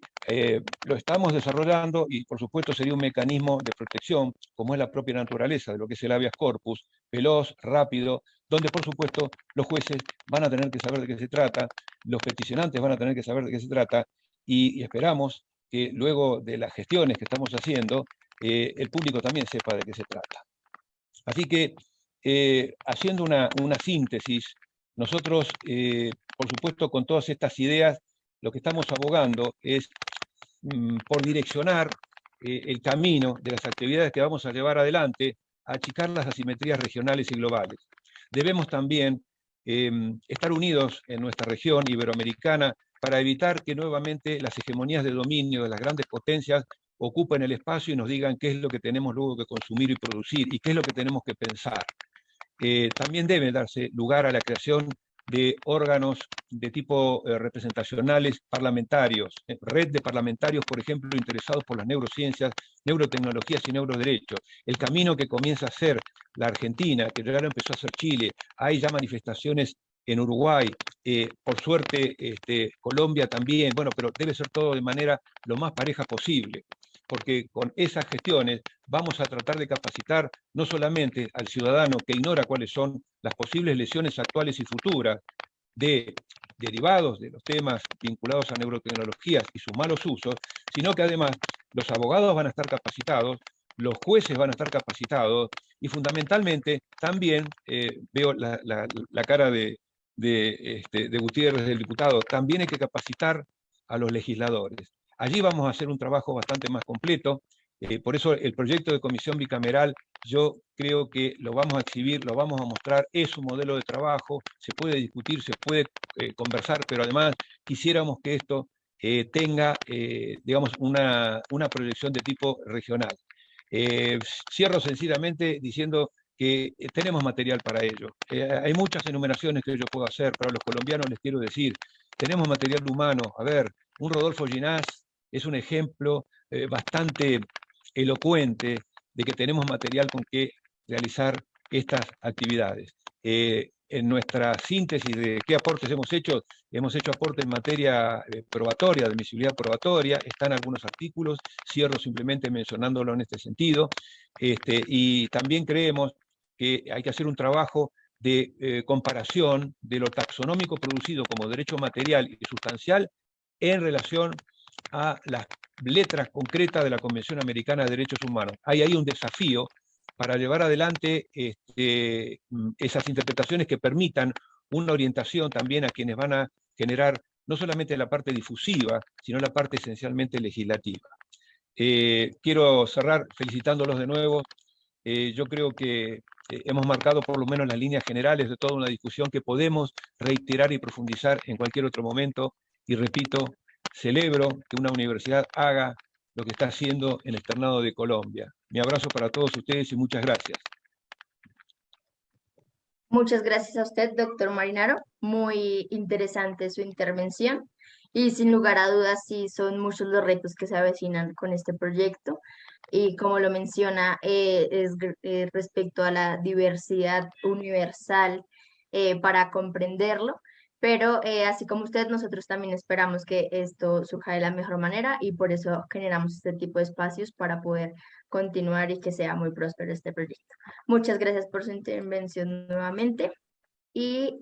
lo estamos desarrollando y por supuesto sería un mecanismo de protección, como es la propia naturaleza de lo que es el habeas corpus, veloz, rápido, donde por supuesto los jueces van a tener que saber de qué se trata, los peticionantes van a tener que saber de qué se trata, y esperamos que luego de las gestiones que estamos haciendo, el público también sepa de qué se trata. Así que, haciendo una síntesis, nosotros, por supuesto, con todas estas ideas, lo que estamos abogando es por direccionar el camino de las actividades que vamos a llevar adelante, a achicar las asimetrías regionales y globales. Debemos también estar unidos en nuestra región iberoamericana para evitar que nuevamente las hegemonías de dominio de las grandes potencias ocupen el espacio y nos digan qué es lo que tenemos luego que consumir y producir y qué es lo que tenemos que pensar. También debe darse lugar a la creación de órganos de tipo representacionales parlamentarios, red de parlamentarios, por ejemplo, interesados por las neurociencias, neurotecnologías y neuroderechos. El camino que comienza a hacer la Argentina, que ya lo empezó a hacer Chile, hay ya manifestaciones en Uruguay, por suerte Colombia también, bueno, pero debe ser todo de manera lo más pareja posible, porque con esas gestiones vamos a tratar de capacitar no solamente al ciudadano que ignora cuáles son las posibles lesiones actuales y futuras de derivados de los temas vinculados a neurotecnologías y sus malos usos, sino que además los abogados van a estar capacitados, los jueces van a estar capacitados y fundamentalmente también, veo la cara de Gutiérrez, del diputado, también hay que capacitar a los legisladores. Allí vamos a hacer un trabajo bastante más completo, por eso el proyecto de comisión bicameral yo creo que lo vamos a exhibir, lo vamos a mostrar, es un modelo de trabajo, se puede discutir, se puede conversar, pero además quisiéramos que esto tenga, digamos, una proyección de tipo regional. Cierro sencillamente diciendo que tenemos material para ello. Hay muchas enumeraciones que yo puedo hacer, pero a los colombianos les quiero decir, tenemos material humano. A ver, un Rodolfo Ginás es un ejemplo bastante elocuente de que tenemos material con que realizar estas actividades. En nuestra síntesis de qué aportes hemos hecho aportes en materia probatoria, de admisibilidad probatoria, están algunos artículos, cierro simplemente mencionándolo en este sentido, y también creemos que hay que hacer un trabajo de comparación de lo taxonómico producido como derecho material y sustancial en relación a las letras concretas de la Convención Americana de Derechos Humanos. Hay ahí un desafío para llevar adelante esas interpretaciones que permitan una orientación también a quienes van a generar no solamente la parte difusiva, sino la parte esencialmente legislativa. Quiero cerrar felicitándolos de nuevo. Yo creo que hemos marcado por lo menos las líneas generales de toda una discusión que podemos reiterar y profundizar en cualquier otro momento. Y repito, celebro que una universidad haga lo que está haciendo en el Externado de Colombia. Mi abrazo para todos ustedes y muchas gracias. Muchas gracias a usted, doctor Marinaro. Muy interesante su intervención y sin lugar a dudas sí son muchos los retos que se avecinan con este proyecto y como lo menciona respecto a la diversidad universal para comprenderlo, pero así como usted, nosotros también esperamos que esto surja de la mejor manera y por eso generamos este tipo de espacios para poder continuar y que sea muy próspero este proyecto. Muchas gracias por su intervención nuevamente y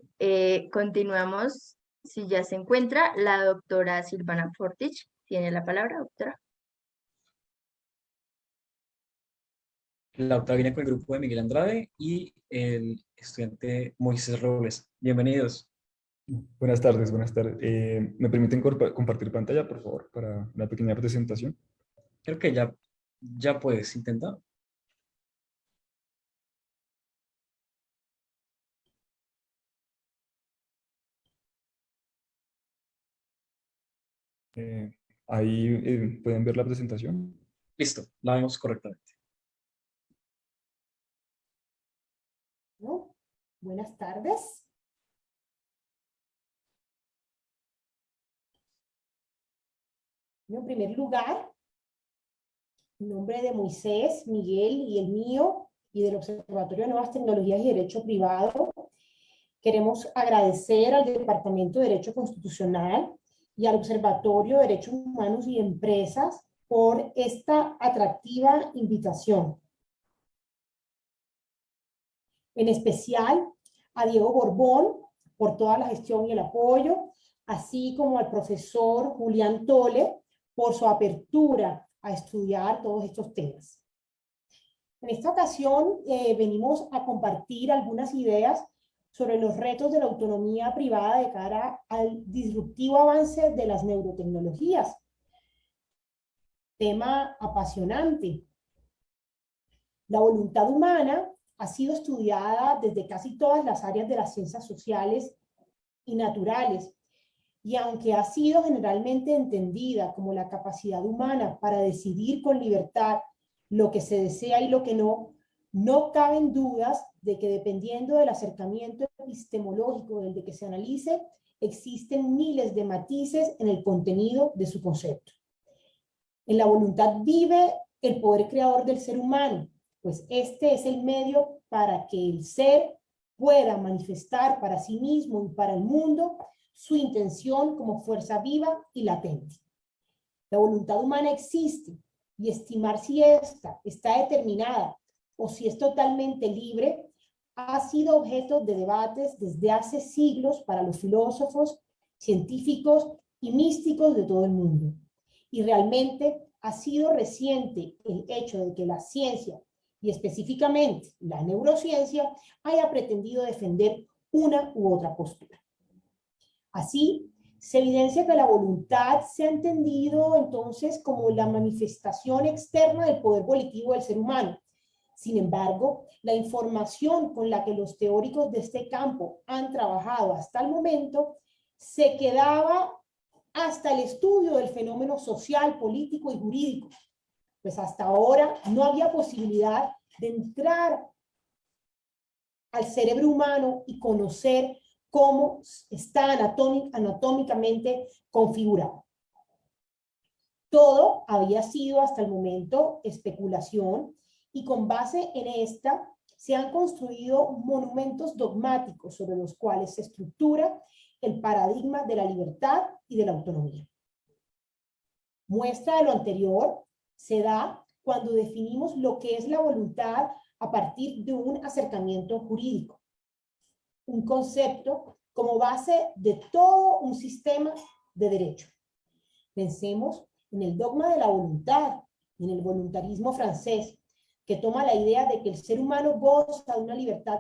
continuamos, si ya se encuentra, la doctora Silvana Fortich. Tiene la palabra, doctora. La doctora viene con el grupo de Miguel Andrade y el estudiante Moisés Robles. Bienvenidos. Buenas tardes, buenas tardes. ¿Me permiten compartir pantalla, por favor, para una pequeña presentación? Creo que ya puedes intentar. Ahí pueden ver la presentación. Listo, la vemos correctamente. Buenas tardes. En primer lugar, en nombre de Moisés, Miguel y el mío, y del Observatorio de Nuevas Tecnologías y Derecho Privado, queremos agradecer al Departamento de Derecho Constitucional y al Observatorio de Derechos Humanos y Empresas por esta atractiva invitación. En especial a Diego Borbón por toda la gestión y el apoyo, así como al profesor Julián Tole por su apertura a estudiar todos estos temas. En esta ocasión venimos a compartir algunas ideas sobre los retos de la autonomía privada de cara al disruptivo avance de las neurotecnologías. Tema apasionante. La voluntad humana ha sido estudiada desde casi todas las áreas de las ciencias sociales y naturales, y aunque ha sido generalmente entendida como la capacidad humana para decidir con libertad lo que se desea y lo que no, no caben dudas de que dependiendo del acercamiento epistemológico del de que se analice, existen miles de matices en el contenido de su concepto. En la voluntad vive el poder creador del ser humano, pues este es el medio para que el ser pueda manifestar para sí mismo y para el mundo su intención como fuerza viva y latente. La voluntad humana existe, y estimar si ésta está determinada o si es totalmente libre ha sido objeto de debates desde hace siglos para los filósofos, científicos y místicos de todo el mundo. Y realmente ha sido reciente el hecho de que la ciencia, y específicamente la neurociencia, haya pretendido defender una u otra postura. Así, se evidencia que la voluntad se ha entendido entonces como la manifestación externa del poder volitivo del ser humano. Sin embargo, la información con la que los teóricos de este campo han trabajado hasta el momento se quedaba hasta el estudio del fenómeno social, político y jurídico. Pues hasta ahora no había posibilidad de entrar al cerebro humano y conocer cómo está anatómicamente configurado. Todo había sido hasta el momento especulación y con base en esta se han construido monumentos dogmáticos sobre los cuales se estructura el paradigma de la libertad y de la autonomía. Muestra de lo anterior se da cuando definimos lo que es la voluntad a partir de un acercamiento jurídico, un concepto como base de todo un sistema de derecho. Pensemos en el dogma de la voluntad, en el voluntarismo francés, que toma la idea de que el ser humano goza de una libertad,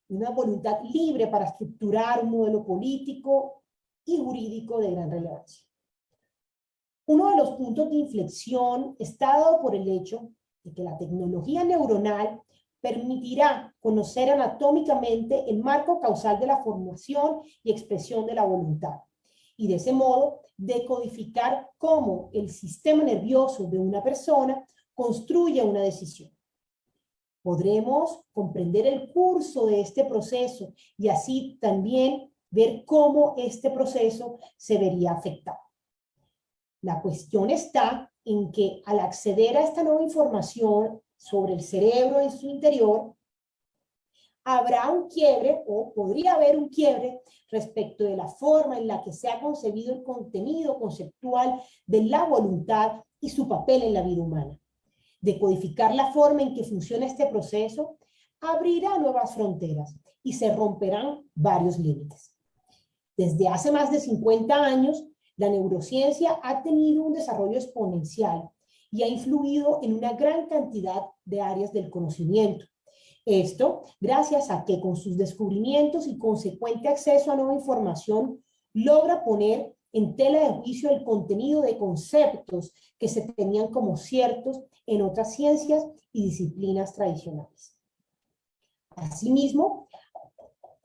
una voluntad libre para estructurar un modelo político y jurídico de gran relevancia. Uno de los puntos de inflexión está dado por el hecho de que la tecnología neuronal permitirá conocer anatómicamente el marco causal de la formación y expresión de la voluntad, y de ese modo decodificar cómo el sistema nervioso de una persona construye una decisión. Podremos comprender el curso de este proceso y así también ver cómo este proceso se vería afectado. La cuestión está en que al acceder a esta nueva información sobre el cerebro en su interior, habrá un quiebre o podría haber un quiebre respecto de la forma en la que se ha concebido el contenido conceptual de la voluntad y su papel en la vida humana. Decodificar la forma en que funciona este proceso abrirá nuevas fronteras y se romperán varios límites. Desde hace más de 50 años, la neurociencia ha tenido un desarrollo exponencial y ha influido en una gran cantidad de áreas del conocimiento. Esto gracias a que con sus descubrimientos y consecuente acceso a nueva información logra poner en tela de juicio el contenido de conceptos que se tenían como ciertos en otras ciencias y disciplinas tradicionales. Asimismo,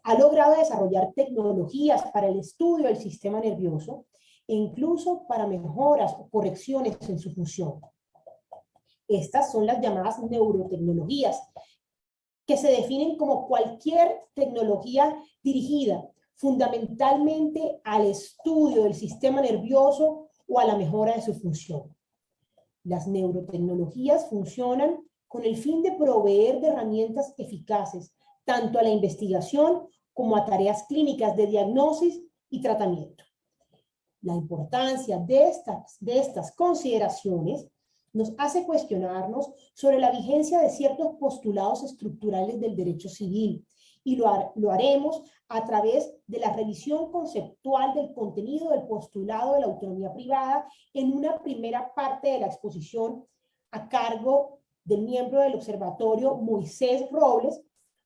ha logrado desarrollar tecnologías para el estudio del sistema nervioso e incluso para mejoras o correcciones en su función. Estas son las llamadas neurotecnologías, que se definen como cualquier tecnología dirigida fundamentalmente al estudio del sistema nervioso o a la mejora de su función. Las neurotecnologías funcionan con el fin de proveer de herramientas eficaces tanto a la investigación como a tareas clínicas de diagnosis y tratamiento. La importancia de estas consideraciones nos hace cuestionarnos sobre la vigencia de ciertos postulados estructurales del derecho civil, y lo haremos a través de la revisión conceptual del contenido del postulado de la autonomía privada en una primera parte de la exposición a cargo del miembro del observatorio Moisés Robles,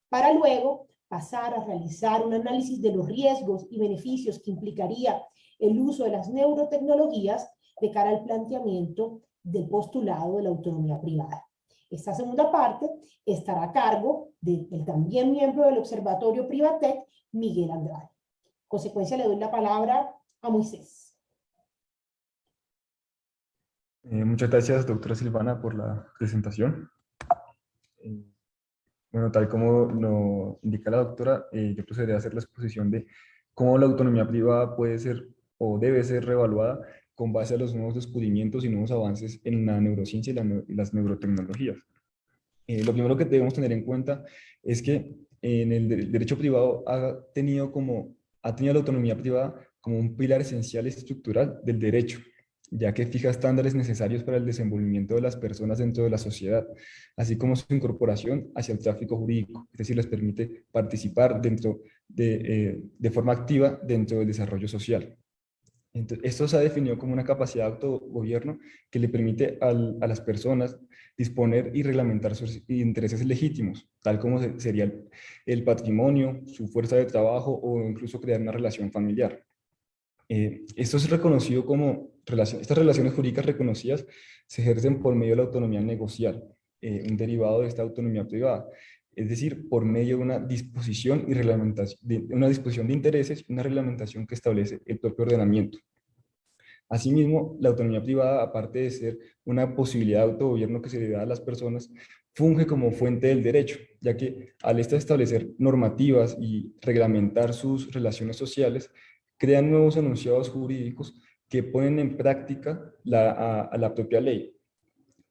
para luego pasar a realizar un análisis de los riesgos y beneficios que implicaría el uso de las neurotecnologías de cara al planteamiento del postulado de la autonomía privada. Esta segunda parte estará a cargo del también miembro del Observatorio Privatec, Miguel Andrade. En consecuencia, le doy la palabra a Moisés. Muchas gracias, doctora Silvana, por la presentación. Bueno, tal como lo indica la doctora, yo procederé a hacer la exposición de cómo la autonomía privada puede ser o debe ser reevaluada con base a los nuevos descubrimientos y nuevos avances en la neurociencia y las neurotecnologías. Lo primero que debemos tener en cuenta es que en el derecho privado ha tenido la autonomía privada como un pilar esencial y estructural del derecho, ya que fija estándares necesarios para el desenvolvimiento de las personas dentro de la sociedad, así como su incorporación hacia el tráfico jurídico, es decir, les permite participar de forma activa dentro del desarrollo social. Entonces, esto se ha definido como una capacidad de autogobierno que le permite a las personas disponer y reglamentar sus intereses legítimos, tal como sería el patrimonio, su fuerza de trabajo o incluso crear una relación familiar. Esto es reconocido como estas relaciones jurídicas reconocidas se ejercen por medio de la autonomía negocial, un derivado de esta autonomía privada, es decir, por medio de una disposición y reglamentación, una disposición de intereses y una reglamentación que establece el propio ordenamiento. Asimismo, la autonomía privada, aparte de ser una posibilidad de autogobierno que se le da a las personas, funge como fuente del derecho, ya que al establecer normativas y reglamentar sus relaciones sociales, crean nuevos enunciados jurídicos que ponen en práctica a la propia ley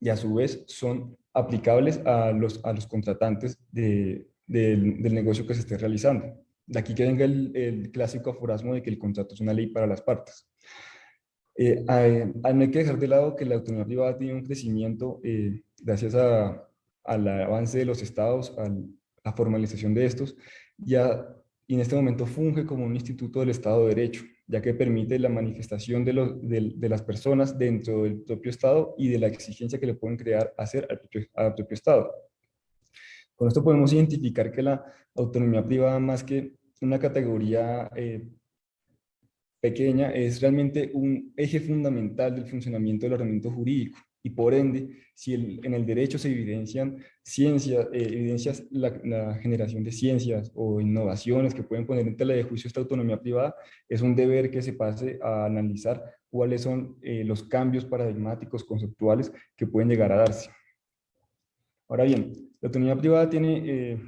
y a su vez son aplicables a los contratantes del negocio que se esté realizando. De aquí que venga el clásico aforismo de que el contrato es una ley para las partes. No hay que dejar de lado que la autonomía privada tiene un crecimiento gracias al avance de los estados, a la formalización de estos, y en este momento funge como un instituto del Estado de Derecho, ya que permite la manifestación de las personas dentro del propio Estado y de la exigencia que le pueden hacer al propio Estado. Con esto podemos identificar que la autonomía privada, más que una categoría pequeña, es realmente un eje fundamental del funcionamiento del ordenamiento jurídico, y por ende, si en el derecho se evidencian evidencias la generación de ciencias o innovaciones que pueden poner en tela de juicio esta autonomía privada, es un deber que se pase a analizar cuáles son los cambios paradigmáticos conceptuales que pueden llegar a darse. Ahora bien, la autonomía privada tiene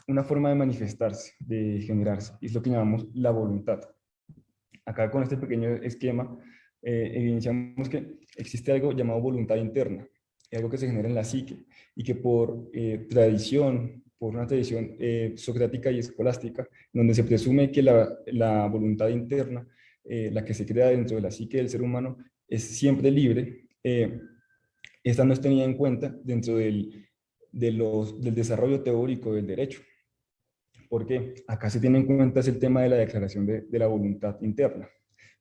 una forma de manifestarse, de generarse, y es lo que llamamos la voluntad. Acá con este pequeño esquema evidenciamos que existe algo llamado voluntad interna, algo que se genera en la psique y que por una tradición socrática y escolástica, donde se presume que la voluntad interna, la que se crea dentro de la psique del ser humano, es siempre libre, esta no es tenida en cuenta dentro del desarrollo teórico del derecho. Porque acá se tiene en cuenta el tema de la declaración de la voluntad interna,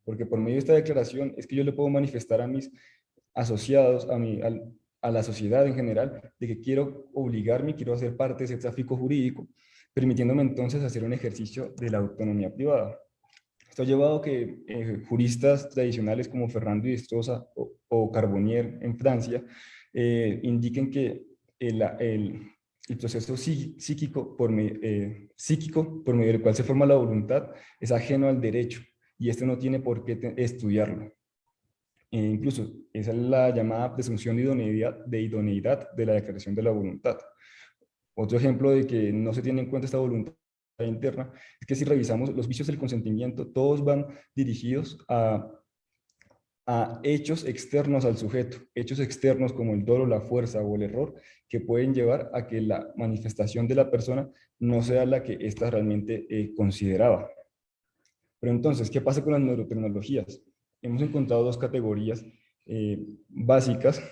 porque por medio de esta declaración es que yo le puedo manifestar a mis asociados, a la sociedad en general, de que quiero obligarme, quiero hacer parte de ese tráfico jurídico, permitiéndome entonces hacer un ejercicio de la autonomía privada. Esto ha llevado a que juristas tradicionales como Ferrando y Destroza o Carbonnier en Francia indiquen que el proceso psíquico por medio del cual se forma la voluntad es ajeno al derecho y este no tiene por qué estudiarlo. Incluso esa es la llamada presunción de idoneidad de la declaración de la voluntad. Otro ejemplo de que no se tiene en cuenta esta voluntad interna es que si revisamos los vicios del consentimiento, todos van dirigidos a hechos externos al sujeto, hechos externos como el dolo, la fuerza o el error, que pueden llevar a que la manifestación de la persona no sea la que ésta realmente consideraba. Pero entonces, ¿qué pasa con las neurotecnologías? Hemos encontrado dos categorías básicas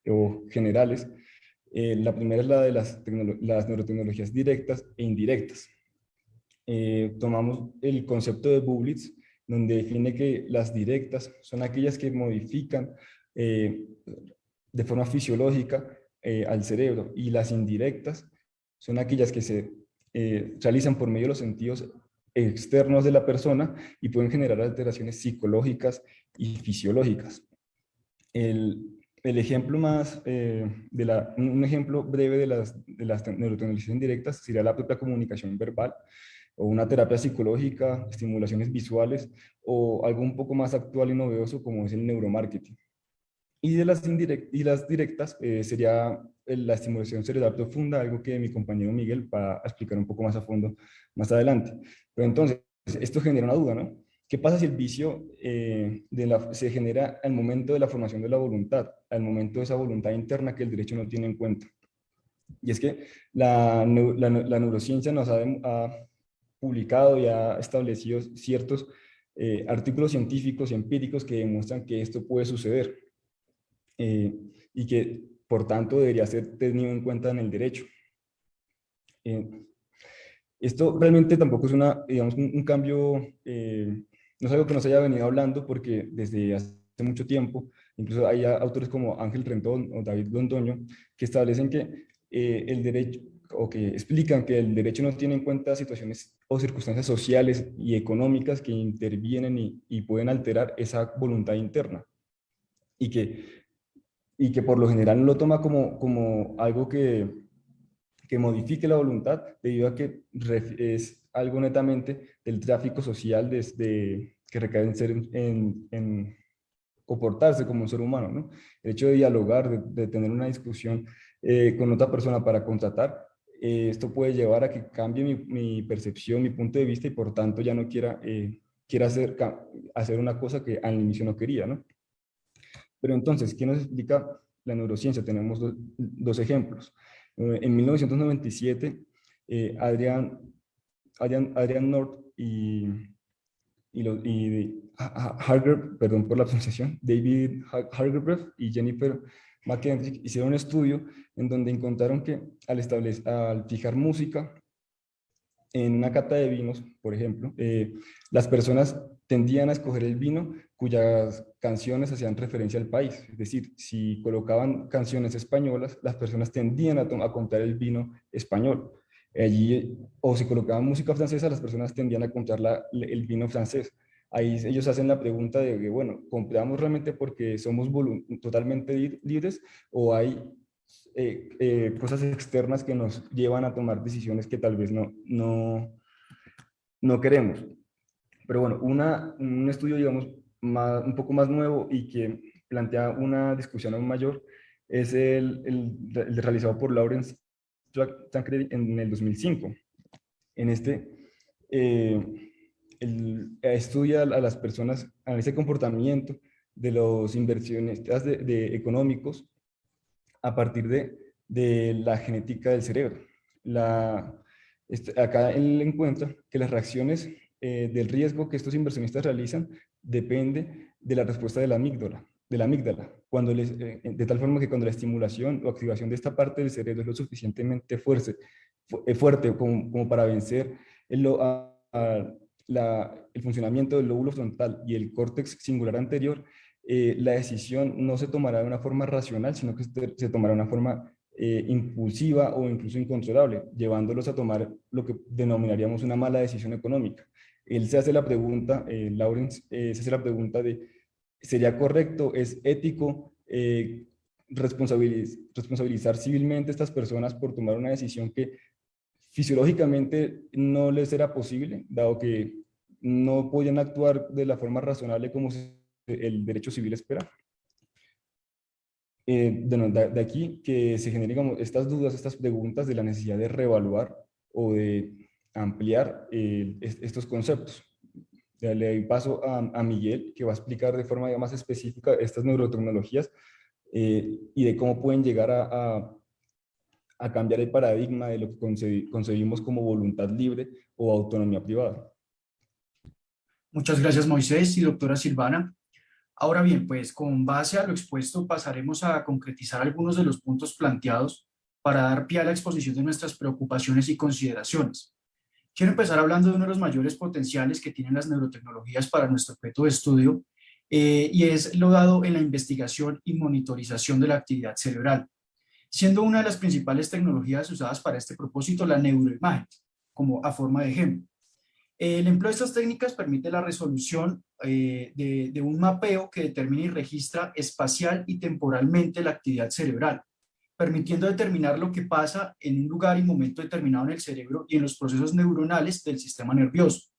o generales. La primera es la de las neurotecnologías directas e indirectas. Tomamos el concepto de Bublitz, donde define que las directas son aquellas que modifican de forma fisiológica al cerebro, y las indirectas son aquellas que se realizan por medio de los sentidos externos de la persona y pueden generar alteraciones psicológicas y fisiológicas. El ejemplo más, un ejemplo breve de las neurotecnologías indirectas sería la propia comunicación verbal, o una terapia psicológica, estimulaciones visuales, o algo un poco más actual y novedoso como es el neuromarketing. Y de las directas sería la estimulación cerebral profunda, algo que mi compañero Miguel va a explicar un poco más a fondo más adelante. Pero entonces, esto genera una duda, ¿no? ¿Qué pasa si el vicio se genera al momento de la formación de la voluntad, al momento de esa voluntad interna que el derecho no tiene en cuenta? Y es que la neurociencia nos ha publicado y ha establecido ciertos artículos científicos y empíricos que demuestran que esto puede suceder y que, por tanto, debería ser tenido en cuenta en el derecho. Esto realmente tampoco es digamos, un cambio, no es algo que nos haya venido hablando, porque desde hace mucho tiempo, incluso hay autores como Ángel Rendón o David Londoño, que establecen que el derecho, o que explican que el derecho no tiene en cuenta situaciones o circunstancias sociales y económicas que intervienen y pueden alterar esa voluntad interna, y que por lo general no lo toma como algo que modifique la voluntad, debido a que es algo netamente del tráfico social que recae en comportarse como un ser humano, ¿no? El hecho de dialogar, de tener una discusión con otra persona para contratar, esto puede llevar a que cambie mi percepción, mi punto de vista, y por tanto ya no quiera hacer una cosa que al inicio no quería, ¿no? Pero entonces, ¿qué nos explica la neurociencia? Tenemos dos ejemplos. En 1997, Adrian North y Harger, perdón por la pronunciación, David Hargerbrecht y Jennifer McKendrick hicieron un estudio en donde encontraron que al fijar música en una cata de vinos, por ejemplo, las personas tendían a escoger el vino cuyas canciones hacían referencia al país. Es decir, si colocaban canciones españolas, las personas tendían a comprar el vino español. O si colocaban música francesa, las personas tendían a comprar el vino francés. Ahí ellos hacen la pregunta de que, bueno, ¿compramos realmente porque somos totalmente libres, o hay cosas externas que nos llevan a tomar decisiones que tal vez no queremos? Pero bueno, un estudio, digamos, un poco más nuevo y que plantea una discusión aún mayor es el realizado por Lawrence Tancredi en el 2005. En estudia a las personas, analiza el comportamiento de los inversionistas económicos a partir de la genética del cerebro. Acá él encuentra que las reacciones del riesgo que estos inversionistas realizan depende de la respuesta de la amígdala, de tal forma que cuando la estimulación o activación de esta parte del cerebro es lo suficientemente fuerte como para vencer el funcionamiento del lóbulo frontal y el córtex singular anterior, la decisión no se tomará de una forma racional, sino que se tomará de una forma impulsiva o incluso incontrolable, llevándolos a tomar lo que denominaríamos una mala decisión económica. Él se hace la pregunta, Lawrence se hace la pregunta de, ¿sería correcto, es ético responsabilizar civilmente a estas personas por tomar una decisión que fisiológicamente no les era posible, dado que no podían actuar de la forma razonable como el derecho civil espera? de aquí que se generen digamos, estas dudas, estas preguntas de la necesidad de reevaluar o de ampliar estos conceptos. Le doy paso a Miguel, que va a explicar de forma más específica estas neurotecnologías y de cómo pueden llegar a cambiar el paradigma de lo que concebimos como voluntad libre o autonomía privada. Muchas gracias, Moisés y doctora Silvana. Ahora bien, pues con base a lo expuesto pasaremos a concretizar algunos de los puntos planteados para dar pie a la exposición de nuestras preocupaciones y consideraciones. Quiero empezar hablando de uno de los mayores potenciales que tienen las neurotecnologías para nuestro objeto de estudio y es lo dado en la investigación y monitorización de la actividad cerebral, siendo una de las principales tecnologías usadas para este propósito la neuroimagen, como a forma de ejemplo. El empleo de estas técnicas permite la resolución de un mapeo que determina y registra espacial y temporalmente la actividad cerebral, permitiendo determinar lo que pasa en un lugar y momento determinado en el cerebro y en los procesos neuronales del sistema nervioso.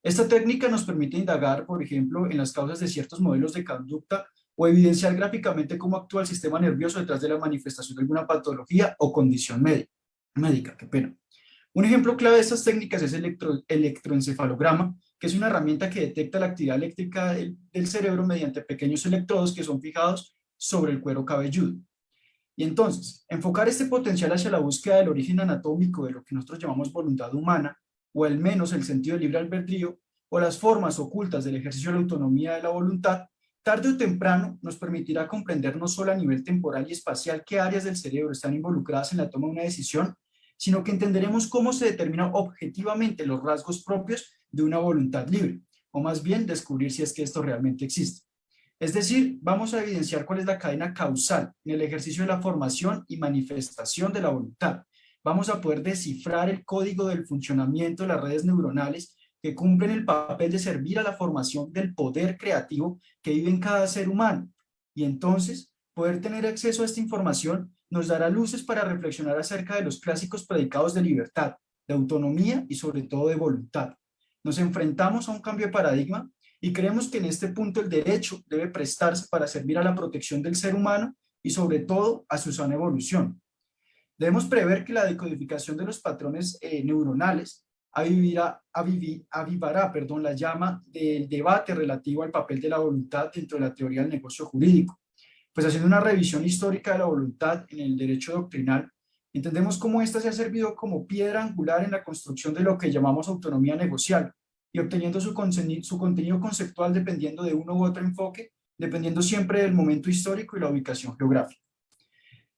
Esta técnica nos permite indagar, por ejemplo, en las causas de ciertos modelos de conducta o evidenciar gráficamente cómo actúa el sistema nervioso detrás de la manifestación de alguna patología o condición médica. Qué pena. Un ejemplo clave de estas técnicas es el electroencefalograma, que es una herramienta que detecta la actividad eléctrica del cerebro mediante pequeños electrodos que son fijados sobre el cuero cabelludo. Y entonces, enfocar este potencial hacia la búsqueda del origen anatómico de lo que nosotros llamamos voluntad humana, o al menos el sentido de libre albedrío, o las formas ocultas del ejercicio de la autonomía de la voluntad, tarde o temprano nos permitirá comprender no solo a nivel temporal y espacial qué áreas del cerebro están involucradas en la toma de una decisión, sino que entenderemos cómo se determinan objetivamente los rasgos propios de una voluntad libre, o más bien descubrir si es que esto realmente existe. Es decir, vamos a evidenciar cuál es la cadena causal en el ejercicio de la formación y manifestación de la voluntad. Vamos a poder descifrar el código del funcionamiento de las redes neuronales que cumplen el papel de servir a la formación del poder creativo que vive en cada ser humano. Y entonces, poder tener acceso a esta información nos dará luces para reflexionar acerca de los clásicos predicados de libertad, de autonomía y sobre todo de voluntad. Nos enfrentamos a un cambio de paradigma y creemos que en este punto el derecho debe prestarse para servir a la protección del ser humano y sobre todo a su sana evolución. Debemos prever que la decodificación de los patrones neuronales avivará la llama del debate relativo al papel de la voluntad dentro de la teoría del negocio jurídico. Pues haciendo una revisión histórica de la voluntad en el derecho doctrinal, entendemos cómo ésta se ha servido como piedra angular en la construcción de lo que llamamos autonomía negocial y obteniendo su contenido conceptual dependiendo de uno u otro enfoque, dependiendo siempre del momento histórico y la ubicación geográfica.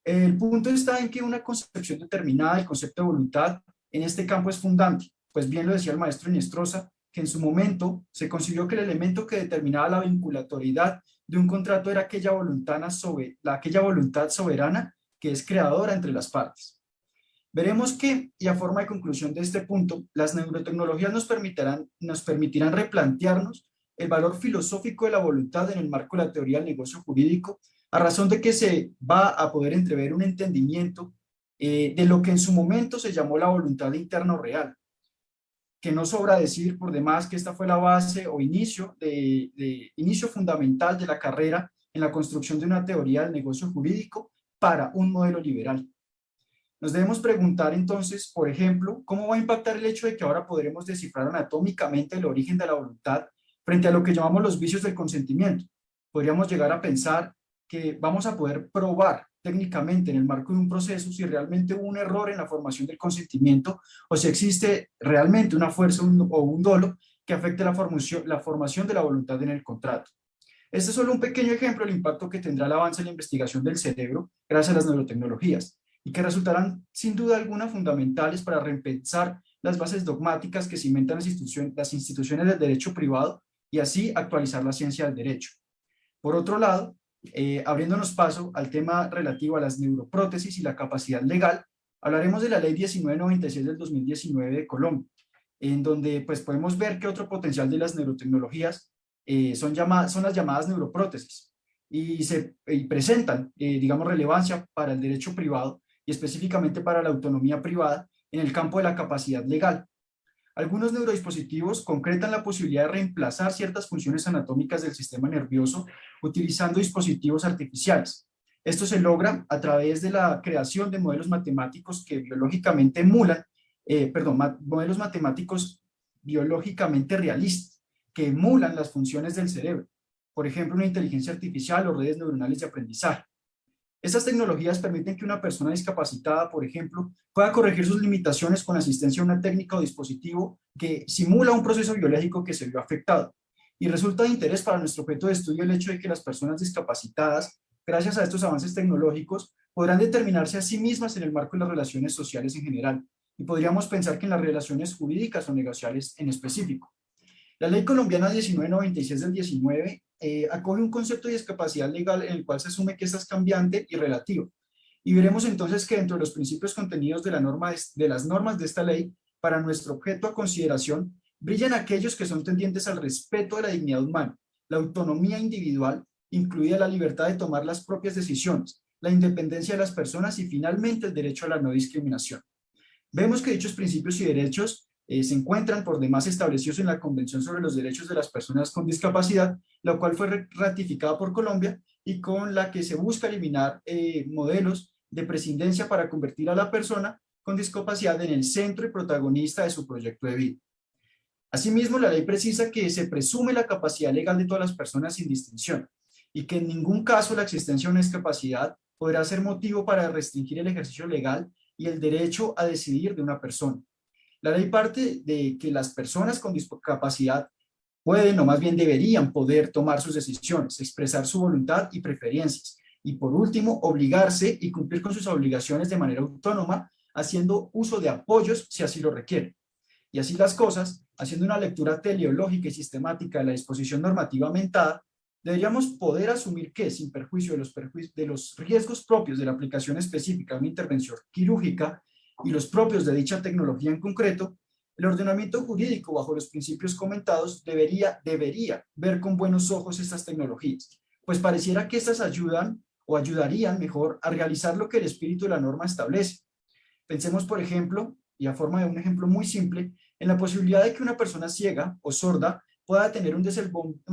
El punto está en que una concepción determinada del concepto de voluntad en este campo es fundante, pues bien lo decía el maestro Inestrosa, que en su momento se concibió que el elemento que determinaba la vinculatoriedad de un contrato era aquella voluntad soberana que es creadora entre las partes. Veremos que, y a forma de conclusión de este punto, las neurotecnologías nos permitirán replantearnos el valor filosófico de la voluntad en el marco de la teoría del negocio jurídico, a razón de que se va a poder entrever un entendimiento de lo que en su momento se llamó la voluntad interna o real, que no sobra decir por demás que esta fue la base o inicio fundamental de la carrera en la construcción de una teoría del negocio jurídico para un modelo liberal. Nos debemos preguntar entonces, por ejemplo, ¿cómo va a impactar el hecho de que ahora podremos descifrar anatómicamente el origen de la voluntad frente a lo que llamamos los vicios del consentimiento? Podríamos llegar a pensar que vamos a poder probar técnicamente en el marco de un proceso si realmente hubo un error en la formación del consentimiento o si existe realmente una fuerza o un dolo que afecte la formación de la voluntad en el contrato. Este es solo un pequeño ejemplo del impacto que tendrá el avance en la investigación del cerebro gracias a las neurotecnologías y que resultarán sin duda alguna fundamentales para repensar las bases dogmáticas que cimentan las instituciones del derecho privado y así actualizar la ciencia del derecho. Por otro lado, abriéndonos paso al tema relativo a las neuroprótesis y la capacidad legal, hablaremos de la Ley 1996 del 2019 de Colombia, en donde pues, podemos ver que otro potencial de las neurotecnologías son las llamadas neuroprótesis y presentan, digamos, relevancia para el derecho privado y específicamente para la autonomía privada en el campo de la capacidad legal. Algunos neurodispositivos concretan la posibilidad de reemplazar ciertas funciones anatómicas del sistema nervioso utilizando dispositivos artificiales. Esto se logra a través de la creación de modelos matemáticos que biológicamente emulan, modelos matemáticos biológicamente realistas, que emulan las funciones del cerebro. Por ejemplo, una inteligencia artificial o redes neuronales de aprendizaje. Estas tecnologías permiten que una persona discapacitada, por ejemplo, pueda corregir sus limitaciones con asistencia a una técnica o dispositivo que simula un proceso biológico que se vio afectado. Y resulta de interés para nuestro objeto de estudio el hecho de que las personas discapacitadas, gracias a estos avances tecnológicos, podrán determinarse a sí mismas en el marco de las relaciones sociales en general. Y podríamos pensar que en las relaciones jurídicas o negociales en específico. La Ley Colombiana 1996 del 19 acoge un concepto de discapacidad legal en el cual se asume que esta es cambiante y relativa. Y veremos entonces que dentro de los principios contenidos de las normas de esta ley, para nuestro objeto a consideración, brillan aquellos que son tendientes al respeto de la dignidad humana, la autonomía individual, incluida la libertad de tomar las propias decisiones, la independencia de las personas y finalmente el derecho a la no discriminación. Vemos que dichos principios y derechos se encuentran por demás establecidos en la Convención sobre los Derechos de las Personas con Discapacidad, la cual fue ratificada por Colombia y con la que se busca eliminar modelos de prescindencia para convertir a la persona con discapacidad en el centro y protagonista de su proyecto de vida. Asimismo, la ley precisa que se presume la capacidad legal de todas las personas sin distinción y que en ningún caso la existencia de una discapacidad podrá ser motivo para restringir el ejercicio legal y el derecho a decidir de una persona. La ley parte de que las personas con discapacidad pueden, o más bien deberían poder tomar sus decisiones, expresar su voluntad y preferencias, y por último, obligarse y cumplir con sus obligaciones de manera autónoma, haciendo uso de apoyos si así lo requieren. Y así las cosas, haciendo una lectura teleológica y sistemática de la disposición normativa aumentada, deberíamos poder asumir que, sin perjuicio de los riesgos propios de la aplicación específica de una intervención quirúrgica y los propios de dicha tecnología en concreto, el ordenamiento jurídico bajo los principios comentados debería ver con buenos ojos estas tecnologías, pues pareciera que estas ayudan o ayudarían mejor a realizar lo que el espíritu de la norma establece. Pensemos, por ejemplo, y a forma de un ejemplo muy simple, en la posibilidad de que una persona ciega o sorda pueda tener un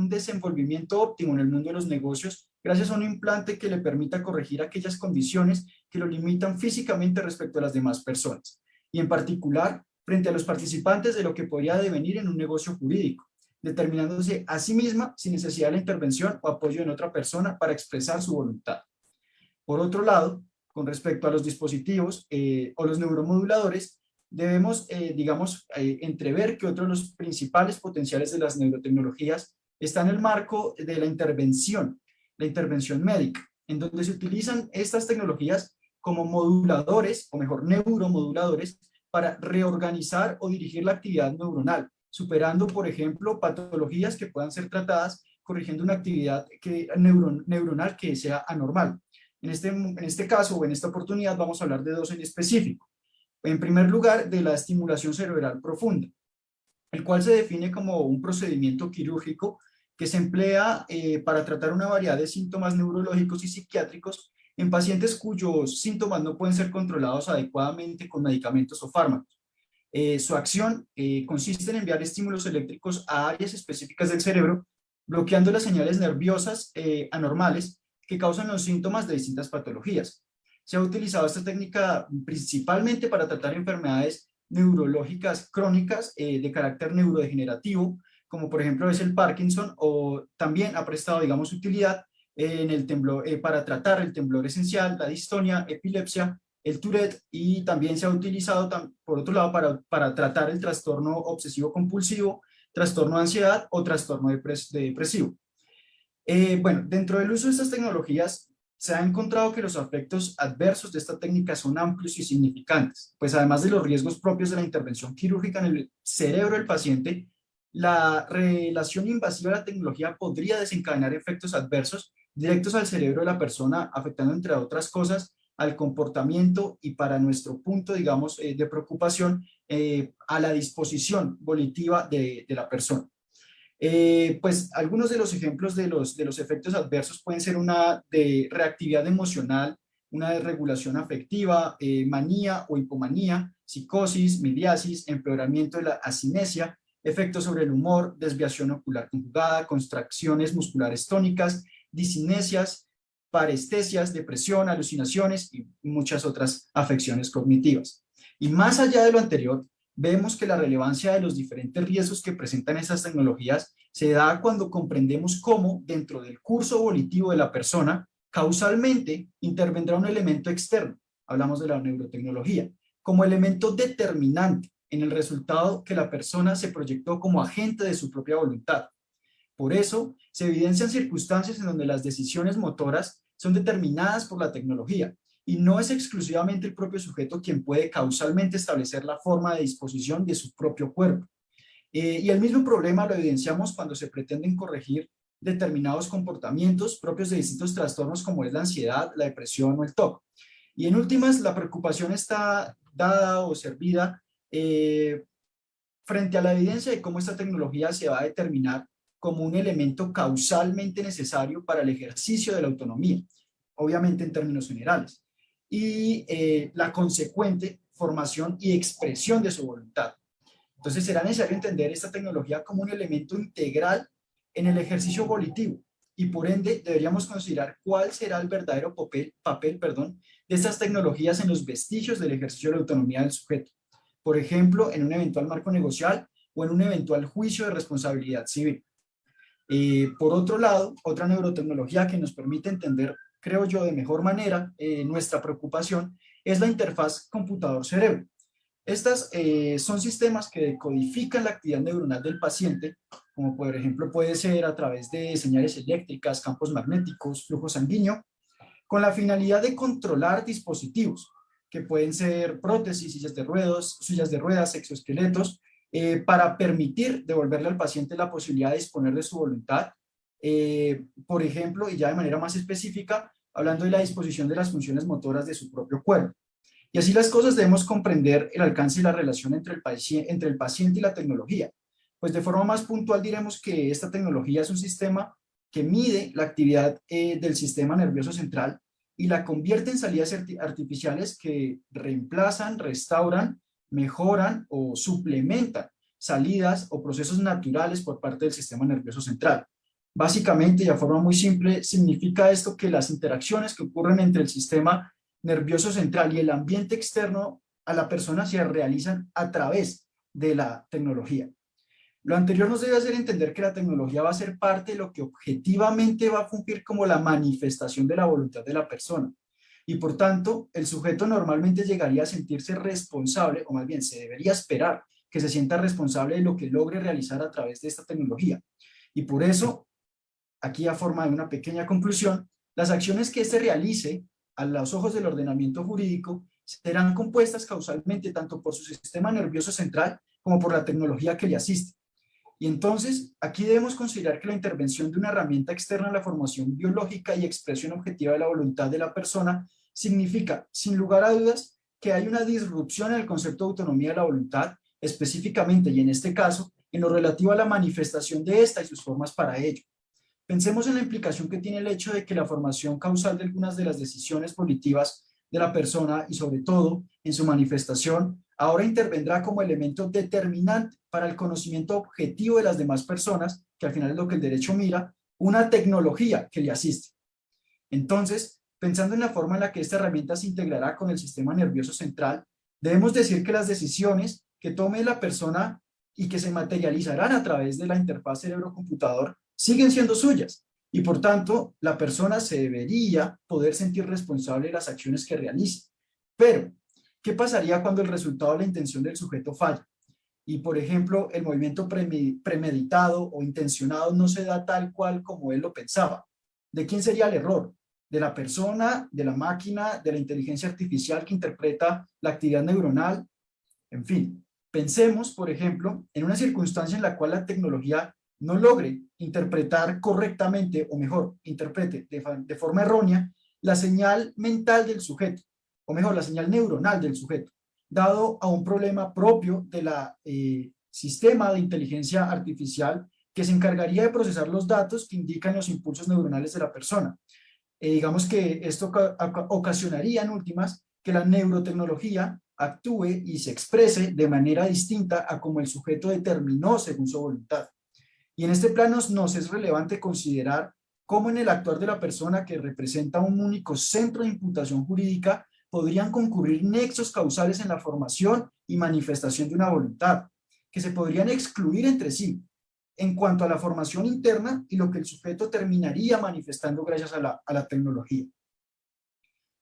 desenvolvimiento óptimo en el mundo de los negocios gracias a un implante que le permita corregir aquellas condiciones que lo limitan físicamente respecto a las demás personas, y en particular frente a los participantes de lo que podría devenir en un negocio jurídico, determinándose a sí misma sin necesidad de la intervención o apoyo en otra persona para expresar su voluntad. Por otro lado, con respecto a los dispositivos o los neuromoduladores, debemos, entrever que otro de los principales potenciales de las neurotecnologías está en el marco de la intervención médica, en donde se utilizan estas tecnologías como moduladores, o mejor, neuromoduladores, para reorganizar o dirigir la actividad neuronal, superando, por ejemplo, patologías que puedan ser tratadas corrigiendo una actividad neuronal que sea anormal. En este caso o en esta oportunidad vamos a hablar de dos en específico. En primer lugar, de la estimulación cerebral profunda, el cual se define como un procedimiento quirúrgico que se emplea para tratar una variedad de síntomas neurológicos y psiquiátricos en pacientes cuyos síntomas no pueden ser controlados adecuadamente con medicamentos o fármacos. Su acción consiste en enviar estímulos eléctricos a áreas específicas del cerebro, bloqueando las señales nerviosas anormales que causan los síntomas de distintas patologías. Se ha utilizado esta técnica principalmente para tratar enfermedades neurológicas crónicas de carácter neurodegenerativo, como por ejemplo es el Parkinson, o también ha prestado, digamos, utilidad para tratar el temblor esencial, la distonia, epilepsia, el Tourette, y también se ha utilizado, por otro lado, para tratar el trastorno obsesivo-compulsivo, trastorno de ansiedad o trastorno depresivo. Bueno, dentro del uso de estas tecnologías se ha encontrado que los efectos adversos de esta técnica son amplios y significantes, pues además de los riesgos propios de la intervención quirúrgica en el cerebro del paciente, la relación invasiva de la tecnología podría desencadenar efectos adversos directos al cerebro de la persona, afectando, entre otras cosas, al comportamiento y, para nuestro punto, digamos, de preocupación, a la disposición volitiva de la persona. Pues algunos de los ejemplos de los efectos adversos pueden ser una de reactividad emocional, una desregulación afectiva, manía o hipomanía, psicosis, miriasis, empeoramiento de la asinesia, efectos sobre el humor, desviación ocular conjugada, contracciones musculares tónicas, disinesias, parestesias, depresión, alucinaciones y muchas otras afecciones cognitivas. Y más allá de lo anterior, vemos que la relevancia de los diferentes riesgos que presentan estas tecnologías se da cuando comprendemos cómo, dentro del curso volitivo de la persona, causalmente intervendrá un elemento externo, hablamos de la neurotecnología, como elemento determinante en el resultado que la persona se proyectó como agente de su propia voluntad. Por eso, se evidencian circunstancias en donde las decisiones motoras son determinadas por la tecnología, y no es exclusivamente el propio sujeto quien puede causalmente establecer la forma de disposición de su propio cuerpo. Y el mismo problema lo evidenciamos cuando se pretenden corregir determinados comportamientos propios de distintos trastornos como es la ansiedad, la depresión o el TOC. Y en últimas, la preocupación está dada o servida frente a la evidencia de cómo esta tecnología se va a determinar como un elemento causalmente necesario para el ejercicio de la autonomía, obviamente en términos generales, y la consecuente formación y expresión de su voluntad. Entonces será necesario entender esta tecnología como un elemento integral en el ejercicio volitivo y por ende deberíamos considerar cuál será el verdadero papel de estas tecnologías en los vestigios del ejercicio de la autonomía del sujeto. Por ejemplo, en un eventual marco negocial o en un eventual juicio de responsabilidad civil. Por otro lado, otra neurotecnología que nos permite entender, creo yo, de mejor manera nuestra preocupación es la interfaz computador-cerebro. Estas son sistemas que decodifican la actividad neuronal del paciente, como por ejemplo puede ser a través de señales eléctricas, campos magnéticos, flujo sanguíneo, con la finalidad de controlar dispositivos, que pueden ser prótesis, sillas de ruedas, exoesqueletos, para permitir devolverle al paciente la posibilidad de disponer de su voluntad, por ejemplo, y ya de manera más específica, hablando de la disposición de las funciones motoras de su propio cuerpo. Y así las cosas debemos comprender el alcance y la relación entre el paciente y la tecnología. Pues de forma más puntual diremos que esta tecnología es un sistema que mide la actividad del sistema nervioso central y la convierte en salidas artificiales que reemplazan, restauran, mejoran o suplementan salidas o procesos naturales por parte del sistema nervioso central. Básicamente, y de forma muy simple, significa esto que las interacciones que ocurren entre el sistema nervioso central y el ambiente externo a la persona se realizan a través de la tecnología. Lo anterior nos debe hacer entender que la tecnología va a ser parte de lo que objetivamente va a fungir como la manifestación de la voluntad de la persona. Y por tanto, el sujeto normalmente llegaría a sentirse responsable, o más bien se debería esperar que se sienta responsable de lo que logre realizar a través de esta tecnología. Y por eso, aquí a forma de una pequeña conclusión, las acciones que éste realice a los ojos del ordenamiento jurídico serán compuestas causalmente tanto por su sistema nervioso central como por la tecnología que le asiste. Y entonces, aquí debemos considerar que la intervención de una herramienta externa a la formación biológica y expresión objetiva de la voluntad de la persona significa, sin lugar a dudas, que hay una disrupción en el concepto de autonomía de la voluntad, específicamente y en este caso, en lo relativo a la manifestación de esta y sus formas para ello. Pensemos en la implicación que tiene el hecho de que la formación causal de algunas de las decisiones volitivas de la persona y sobre todo en su manifestación ahora intervendrá como elemento determinante para el conocimiento objetivo de las demás personas, que al final es lo que el derecho mira, una tecnología que le asiste. Entonces, pensando en la forma en la que esta herramienta se integrará con el sistema nervioso central, debemos decir que las decisiones que tome la persona y que se materializarán a través de la interfaz cerebro-computador siguen siendo suyas y por tanto la persona se debería poder sentir responsable de las acciones que realice. Pero, ¿qué pasaría cuando el resultado de la intención del sujeto falla? Y por ejemplo, el movimiento premeditado o intencionado no se da tal cual como él lo pensaba. ¿De quién sería el error? ¿De la persona, de la máquina, de la inteligencia artificial que interpreta la actividad neuronal? En fin, pensemos, por ejemplo, en una circunstancia en la cual la tecnología no logre interpretar correctamente, o mejor, interprete de forma errónea la señal mental del sujeto, o mejor, la señal neuronal del sujeto, dado a un problema propio de la sistema de inteligencia artificial que se encargaría de procesar los datos que indican los impulsos neuronales de la persona. Digamos que esto ocasionaría en últimas que la neurotecnología actúe y se exprese de manera distinta a como el sujeto determinó según su voluntad. Y en este plano nos es relevante considerar cómo en el actuar de la persona que representa un único centro de imputación jurídica podrían concurrir nexos causales en la formación y manifestación de una voluntad, que se podrían excluir entre sí en cuanto a la formación interna y lo que el sujeto terminaría manifestando gracias a la tecnología.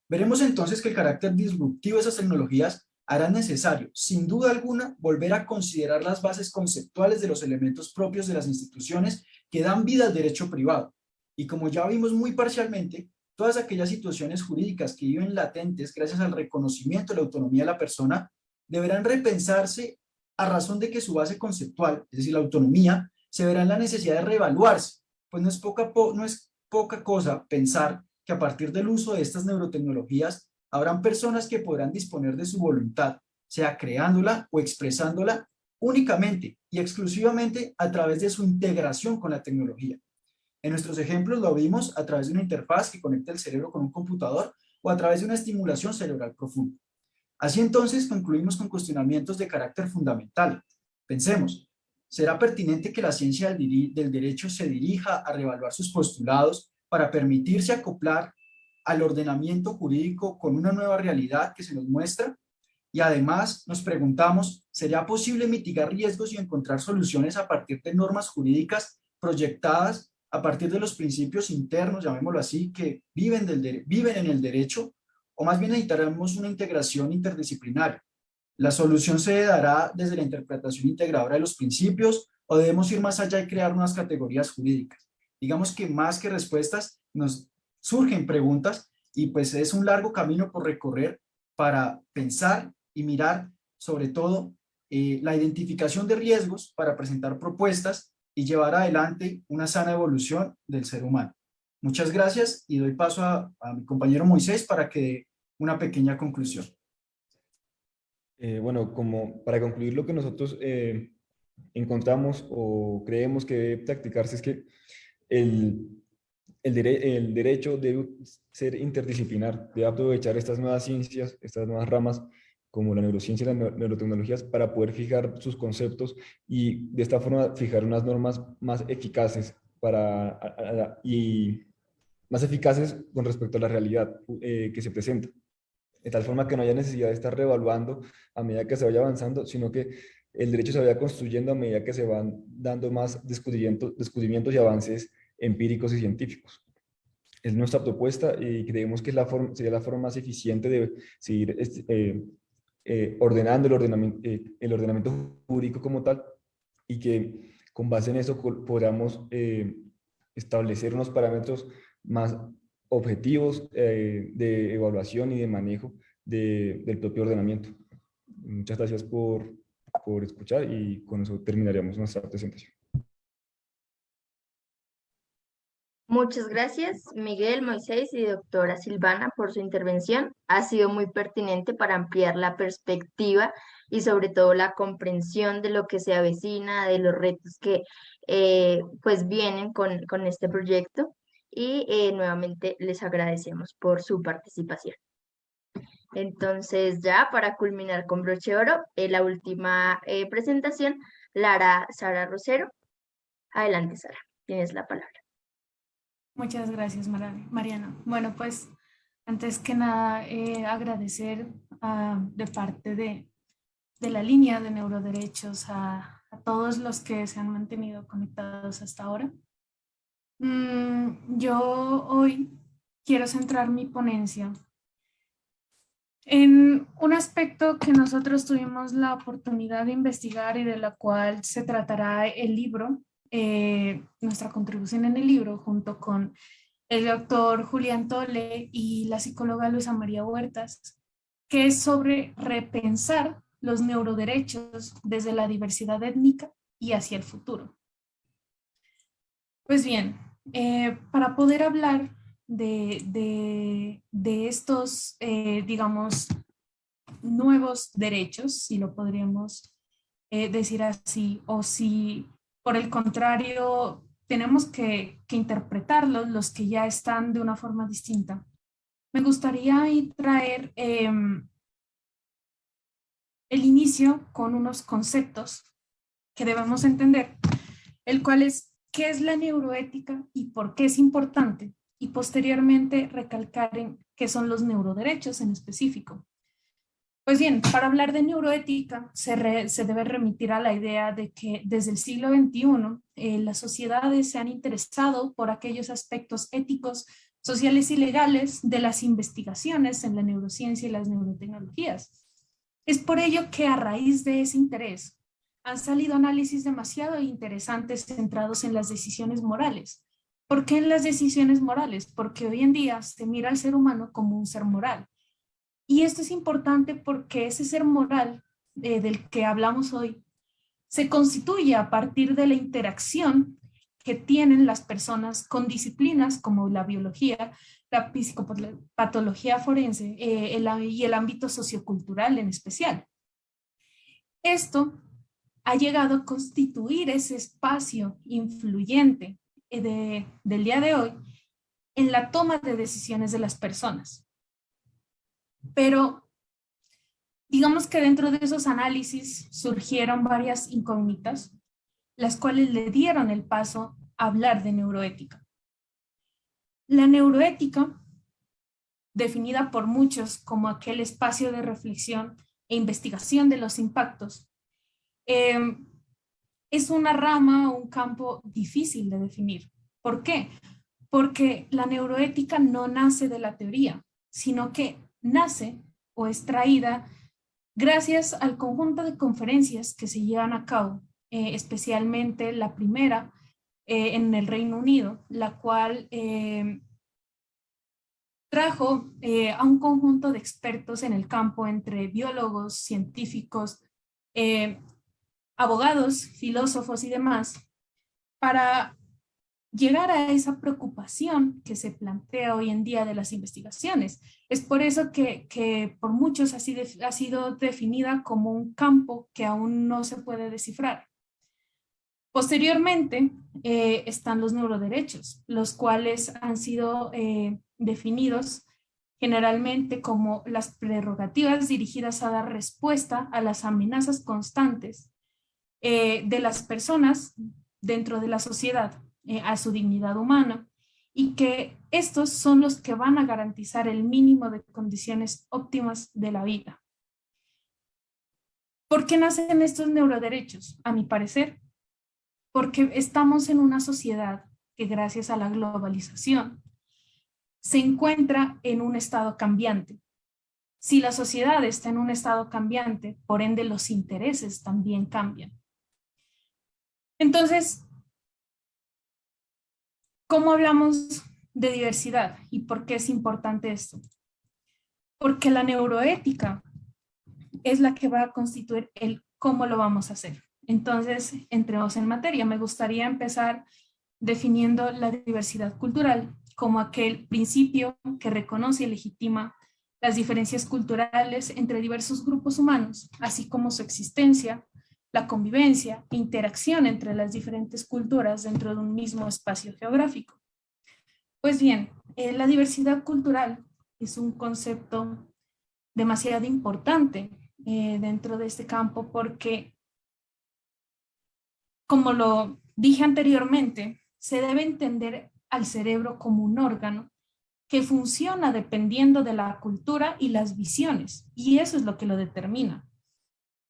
Veremos entonces que el carácter disruptivo de esas tecnologías hará necesario, sin duda alguna, volver a considerar las bases conceptuales de los elementos propios de las instituciones que dan vida al derecho privado. Y como ya vimos muy parcialmente, todas aquellas situaciones jurídicas que viven latentes gracias al reconocimiento de la autonomía de la persona deberán repensarse a razón de que su base conceptual, es decir, la autonomía, se verá en la necesidad de reevaluarse, pues no es poca cosa pensar que a partir del uso de estas neurotecnologías habrán personas que podrán disponer de su voluntad, sea creándola o expresándola únicamente y exclusivamente a través de su integración con la tecnología. En nuestros ejemplos lo vimos a través de una interfaz que conecta el cerebro con un computador o a través de una estimulación cerebral profunda. Así entonces concluimos con cuestionamientos de carácter fundamental. Pensemos, ¿será pertinente que la ciencia del derecho se dirija a reevaluar sus postulados para permitirse acoplar al ordenamiento jurídico con una nueva realidad que se nos muestra? Y además nos preguntamos, ¿sería posible mitigar riesgos y encontrar soluciones a partir de normas jurídicas proyectadas a partir de los principios internos, llamémoslo así, que viven en el derecho? O más bien necesitaremos una integración interdisciplinaria. ¿La solución se dará desde la interpretación integradora de los principios o debemos ir más allá y crear unas categorías jurídicas? Digamos que más que respuestas nos surgen preguntas y pues es un largo camino por recorrer para pensar y mirar sobre todo la identificación de riesgos para presentar propuestas y llevar adelante una sana evolución del ser humano. Muchas gracias y doy paso a mi compañero Moisés para que dé una pequeña conclusión. Bueno, como para concluir lo que nosotros encontramos o creemos que debe practicarse es que el derecho debe ser interdisciplinar, debe aprovechar estas nuevas ciencias, estas nuevas ramas como la neurociencia y las neurotecnologías para poder fijar sus conceptos y de esta forma fijar unas normas más eficaces y más eficaces con respecto a la realidad que se presenta. De tal forma que no haya necesidad de estar reevaluando a medida que se vaya avanzando, sino que el derecho se vaya construyendo a medida que se van dando más descubrimientos y avances empíricos y científicos. Es nuestra propuesta y creemos que sería la forma más eficiente de seguir ordenando el ordenamiento jurídico como tal y que con base en eso podamos establecer unos parámetros más objetivos de evaluación y de manejo del propio ordenamiento. Muchas gracias por escuchar y con eso terminaríamos nuestra presentación. Muchas gracias, Miguel, Moisés y doctora Silvana, por su intervención. Ha sido muy pertinente para ampliar la perspectiva y sobre todo la comprensión de lo que se avecina, de los retos que pues vienen con este proyecto. Y nuevamente les agradecemos por su participación. Entonces, ya para culminar con broche de oro, la última presentación la hará Sara Rosero. Adelante, Sara, tienes la palabra. Muchas gracias, Mariana. Bueno, pues antes que nada, agradecer de parte de la línea de neuroderechos a todos los que se han mantenido conectados hasta ahora. Yo hoy quiero centrar mi ponencia en un aspecto que nosotros tuvimos la oportunidad de investigar y de la cual se tratará el libro, nuestra contribución en el libro, junto con el doctor Julián Tole y la psicóloga Luisa María Huertas, que es sobre repensar los neuroderechos desde la diversidad étnica y hacia el futuro. Pues bien, para poder hablar de estos, digamos, nuevos derechos, si lo podríamos decir así, o si por el contrario tenemos que interpretarlos, los que ya están de una forma distinta. Me gustaría traer el inicio con unos conceptos que debemos entender, el cual es qué es la neuroética y por qué es importante, y posteriormente recalcar en qué son los neuroderechos en específico. Pues bien, para hablar de neuroética se debe remitir a la idea de que desde el siglo XXI las sociedades se han interesado por aquellos aspectos éticos, sociales y legales de las investigaciones en la neurociencia y las neurotecnologías. Es por ello que a raíz de ese interés han salido análisis demasiado interesantes centrados en las decisiones morales. ¿Por qué en las decisiones morales? Porque hoy en día se mira al ser humano como un ser moral. Y esto es importante porque ese ser moral del que hablamos hoy se constituye a partir de la interacción que tienen las personas con disciplinas como la biología, la psicopatología forense y el ámbito sociocultural en especial. Esto ha llegado a constituir ese espacio influyente del día de hoy en la toma de decisiones de las personas. Pero digamos que dentro de esos análisis surgieron varias incógnitas, las cuales le dieron el paso a hablar de neuroética. La neuroética, definida por muchos como aquel espacio de reflexión e investigación de los impactos, es una rama o un campo difícil de definir. ¿Por qué? Porque la neuroética no nace de la teoría, sino que nace o es traída gracias al conjunto de conferencias que se llevan a cabo, especialmente la primera en el Reino Unido, la cual trajo a un conjunto de expertos en el campo entre biólogos, científicos, abogados, filósofos y demás, para llegar a esa preocupación que se plantea hoy en día de las investigaciones. Es por eso que por muchos ha sido definida como un campo que aún no se puede descifrar. Posteriormente están los neuroderechos, los cuales han sido definidos generalmente como las prerrogativas dirigidas a dar respuesta a las amenazas constantes de las personas dentro de la sociedad, a su dignidad humana, y que estos son los que van a garantizar el mínimo de condiciones óptimas de la vida. ¿Por qué nacen estos neuroderechos? A mi parecer, porque estamos en una sociedad que gracias a la globalización se encuentra en un estado cambiante. Si la sociedad está en un estado cambiante, por ende los intereses también cambian. Entonces, ¿cómo hablamos de diversidad y por qué es importante esto? Porque la neuroética es la que va a constituir el cómo lo vamos a hacer. Entonces, entremos en materia. Me gustaría empezar definiendo la diversidad cultural como aquel principio que reconoce y legitima las diferencias culturales entre diversos grupos humanos, así como su existencia, la convivencia e interacción entre las diferentes culturas dentro de un mismo espacio geográfico. Pues bien, la diversidad cultural es un concepto demasiado importante dentro de este campo porque, como lo dije anteriormente, se debe entender al cerebro como un órgano que funciona dependiendo de la cultura y las visiones, y eso es lo que lo determina.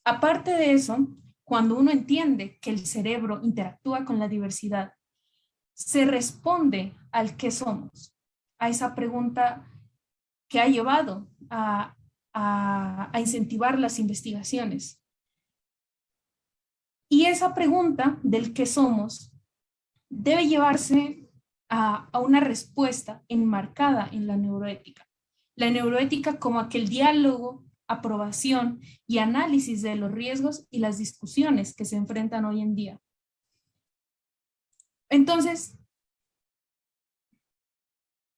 Aparte de eso, cuando uno entiende que el cerebro interactúa con la diversidad, se responde al qué somos, a esa pregunta que ha llevado a incentivar las investigaciones. Y esa pregunta del qué somos debe llevarse a una respuesta enmarcada en la neuroética. La neuroética como aquel diálogo, aprobación y análisis de los riesgos y las discusiones que se enfrentan hoy en día. Entonces,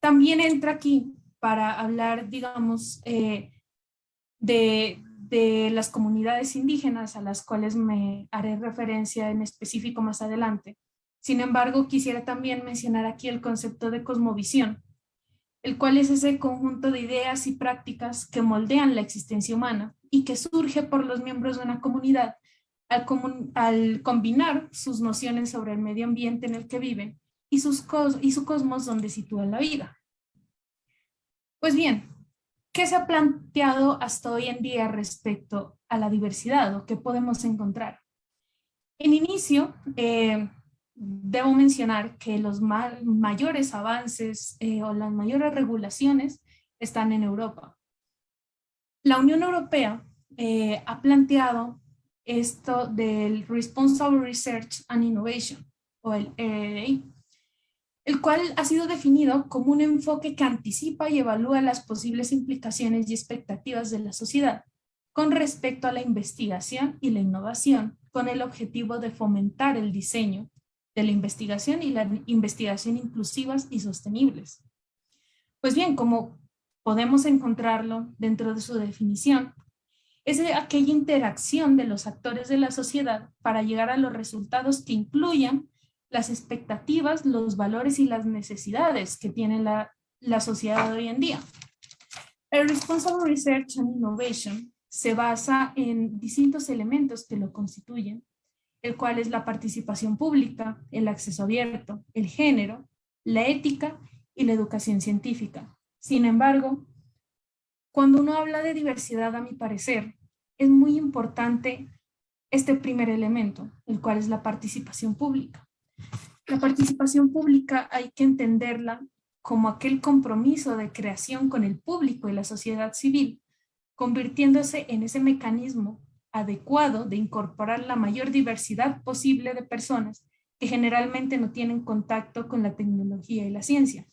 también entra aquí para hablar, digamos, de las comunidades indígenas a las cuales me haré referencia en específico más adelante. Sin embargo, quisiera también mencionar aquí el concepto de cosmovisión, el cual es ese conjunto de ideas y prácticas que moldean la existencia humana y que surge por los miembros de una comunidad al combinar sus nociones sobre el medio ambiente en el que viven y su cosmos donde sitúan la vida. Pues bien, ¿qué se ha planteado hasta hoy en día respecto a la diversidad o qué podemos encontrar? En inicio, debo mencionar que los mayores avances o las mayores regulaciones están en Europa. La Unión Europea ha planteado esto del Responsible Research and Innovation, o el RRI, el cual ha sido definido como un enfoque que anticipa y evalúa las posibles implicaciones y expectativas de la sociedad con respecto a la investigación y la innovación, con el objetivo de fomentar el diseño de la investigación y la investigación inclusivas y sostenibles. Pues bien, como podemos encontrarlo dentro de su definición, es aquella interacción de los actores de la sociedad para llegar a los resultados que incluyan las expectativas, los valores y las necesidades que tiene la sociedad de hoy en día. El Responsible Research and Innovation se basa en distintos elementos que lo constituyen, el cual es la participación pública, el acceso abierto, el género, la ética y la educación científica. Sin embargo, cuando uno habla de diversidad, a mi parecer, es muy importante este primer elemento, el cual es la participación pública. La participación pública hay que entenderla como aquel compromiso de creación con el público y la sociedad civil, convirtiéndose en ese mecanismo adecuado de incorporar la mayor diversidad posible de personas que generalmente no tienen contacto con la tecnología y la ciencia.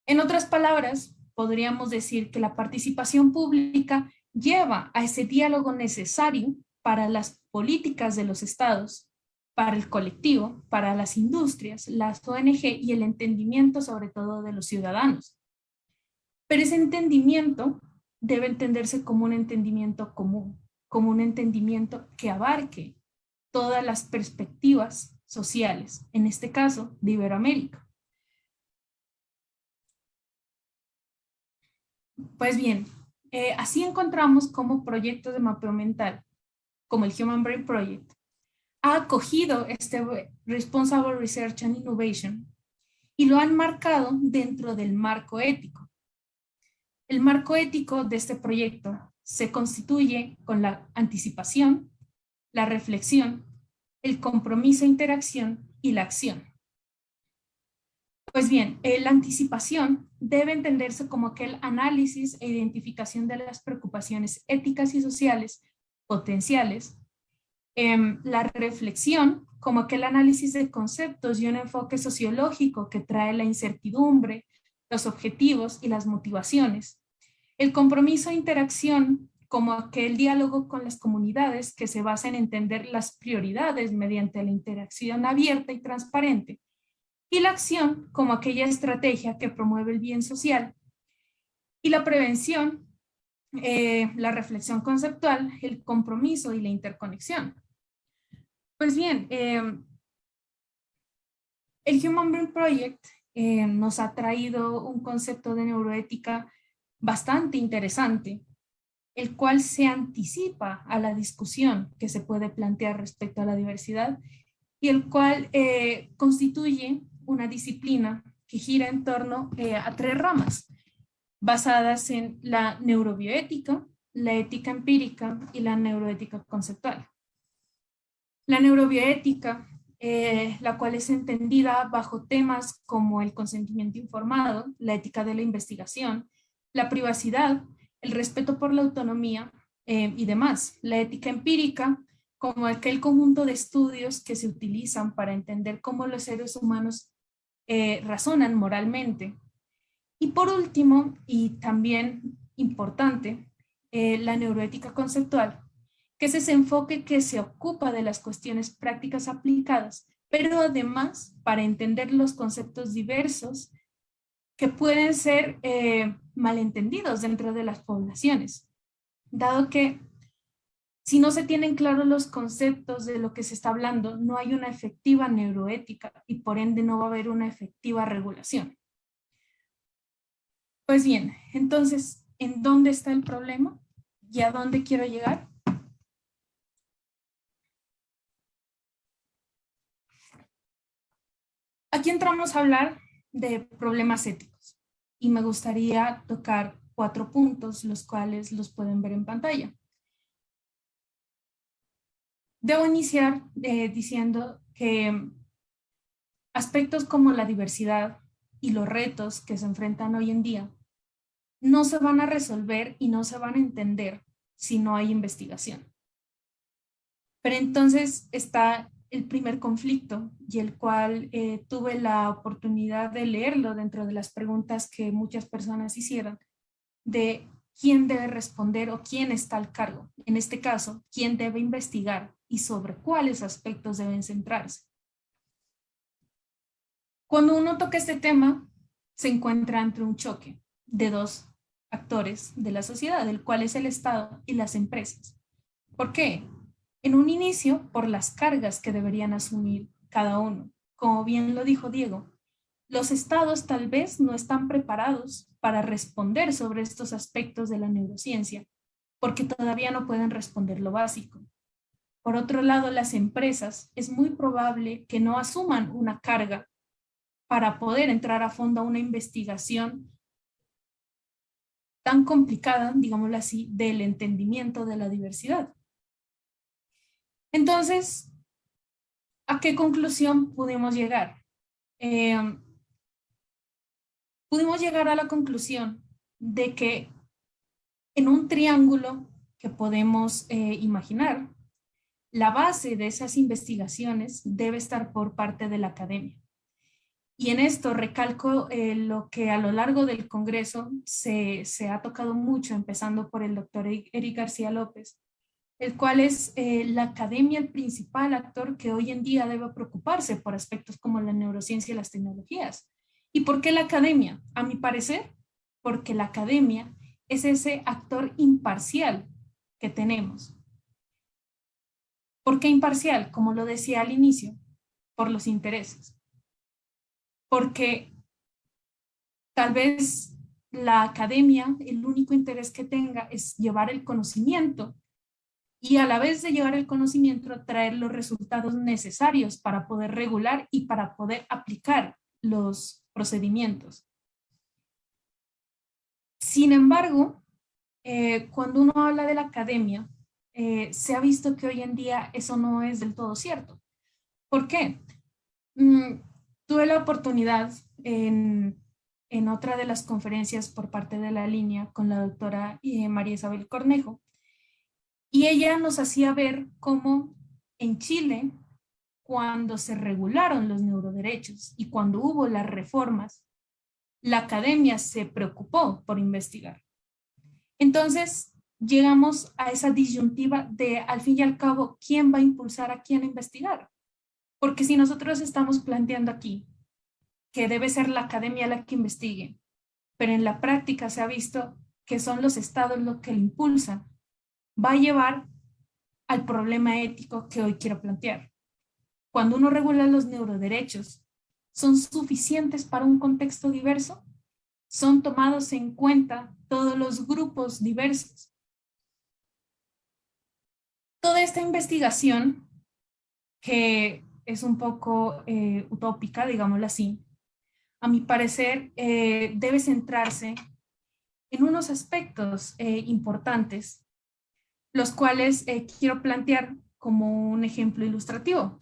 En otras palabras, podríamos decir que la participación pública lleva a ese diálogo necesario para las políticas de los estados, para el colectivo, para las industrias, las ONG y el entendimiento sobre todo de los ciudadanos. Pero ese entendimiento debe entenderse como un entendimiento común, como un entendimiento que abarque todas las perspectivas sociales, en este caso de Iberoamérica. Pues bien, así encontramos como proyectos de mapeo mental, como el Human Brain Project, ha acogido este Responsible Research and Innovation y lo han marcado dentro del marco ético. El marco ético de este proyecto se constituye con la anticipación, la reflexión, el compromiso, interacción y la acción. Pues bien, la anticipación debe entenderse como aquel análisis e identificación de las preocupaciones éticas y sociales potenciales. La reflexión como aquel análisis de conceptos y un enfoque sociológico que trae la incertidumbre, los objetivos y las motivaciones. El compromiso e interacción como aquel diálogo con las comunidades que se basa en entender las prioridades mediante la interacción abierta y transparente. Y la acción como aquella estrategia que promueve el bien social. Y la prevención, la reflexión conceptual, el compromiso y la interconexión. Pues bien, el Human Brain Project nos ha traído un concepto de neuroética bastante interesante, el cual se anticipa a la discusión que se puede plantear respecto a la diversidad y el cual constituye una disciplina que gira en torno a 3 ramas, basadas en la neurobioética, la ética empírica y la neuroética conceptual. La neurobioética, la cual es entendida bajo temas como el consentimiento informado, la ética de la investigación, la privacidad, el respeto por la autonomía y demás. La ética empírica, como aquel conjunto de estudios que se utilizan para entender cómo los seres humanos razonan moralmente. Y por último, y también importante, la neuroética conceptual, que es ese enfoque que se ocupa de las cuestiones prácticas aplicadas, pero además para entender los conceptos diversos que pueden ser malentendidos dentro de las poblaciones, dado que si no se tienen claros los conceptos de lo que se está hablando, no hay una efectiva neuroética y por ende no va a haber una efectiva regulación. Pues bien, entonces, ¿en dónde está el problema? ¿Y a dónde quiero llegar? Aquí entramos a hablar de problemas éticos y me gustaría tocar 4 puntos, los cuales los pueden ver en pantalla. Debo iniciar diciendo que aspectos como la diversidad y los retos que se enfrentan hoy en día no se van a resolver y no se van a entender si no hay investigación. Pero entonces está el primer conflicto y el cual tuve la oportunidad de leerlo dentro de las preguntas que muchas personas hicieron de quién debe responder o quién está al cargo. En este caso, quién debe investigar y sobre cuáles aspectos deben centrarse. Cuando uno toca este tema, se encuentra entre un choque de 2 actores de la sociedad, el cual es el Estado y las empresas. ¿Por qué? En un inicio, por las cargas que deberían asumir cada uno. Como bien lo dijo Diego, los estados tal vez no están preparados para responder sobre estos aspectos de la neurociencia, porque todavía no pueden responder lo básico. Por otro lado, las empresas es muy probable que no asuman una carga para poder entrar a fondo a una investigación tan complicada, digámoslo así, del entendimiento de la diversidad. Entonces, ¿a qué conclusión pudimos llegar? Pudimos llegar a la conclusión de que en un triángulo que podemos imaginar, la base de esas investigaciones debe estar por parte de la academia. Y en esto recalco lo que a lo largo del Congreso se ha tocado mucho, empezando por el doctor Eric García López, el cual es la academia el principal actor que hoy en día debe preocuparse por aspectos como la neurociencia y las tecnologías. ¿Y por qué la academia? A mi parecer, porque la academia es ese actor imparcial que tenemos. ¿Por qué imparcial? Como lo decía al inicio, por los intereses. Porque tal vez la academia, el único interés que tenga es llevar el conocimiento y a la vez de llevar el conocimiento, traer los resultados necesarios para poder regular y para poder aplicar los procedimientos. Sin embargo, cuando uno habla de la academia, se ha visto que hoy en día eso no es del todo cierto. ¿Por qué? Tuve la oportunidad en otra de las conferencias por parte de la línea con la doctora María Isabel Cornejo, y ella nos hacía ver cómo en Chile, cuando se regularon los neuroderechos y cuando hubo las reformas, la academia se preocupó por investigar. Entonces, llegamos a esa disyuntiva de, al fin y al cabo, ¿quién va a impulsar a quién a investigar? Porque si nosotros estamos planteando aquí que debe ser la academia la que investigue, pero en la práctica se ha visto que son los estados los que lo impulsan, va a llevar al problema ético que hoy quiero plantear. Cuando uno regula los neuroderechos, ¿son suficientes para un contexto diverso? ¿Son tomados en cuenta todos los grupos diversos? Toda esta investigación, que es un poco utópica, digámoslo así, a mi parecer debe centrarse en unos aspectos importantes, los cuales quiero plantear como un ejemplo ilustrativo,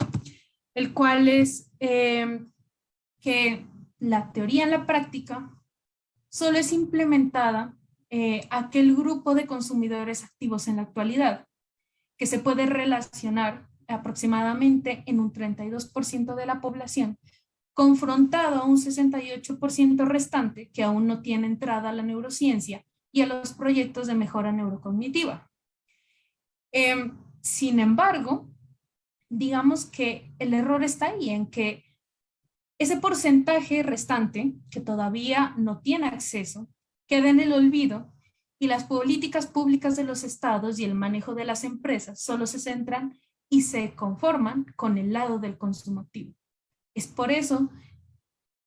el cual es que la teoría en la práctica solo es implementada aquel grupo de consumidores activos en la actualidad, que se puede relacionar aproximadamente en un 32% de la población, confrontado a un 68% restante que aún no tiene entrada a la neurociencia y a los proyectos de mejora neurocognitiva. Sin embargo, digamos que el error está ahí en que ese porcentaje restante que todavía no tiene acceso queda en el olvido y las políticas públicas de los estados y el manejo de las empresas solo se centran y se conforman con el lado del consumo activo. Es por eso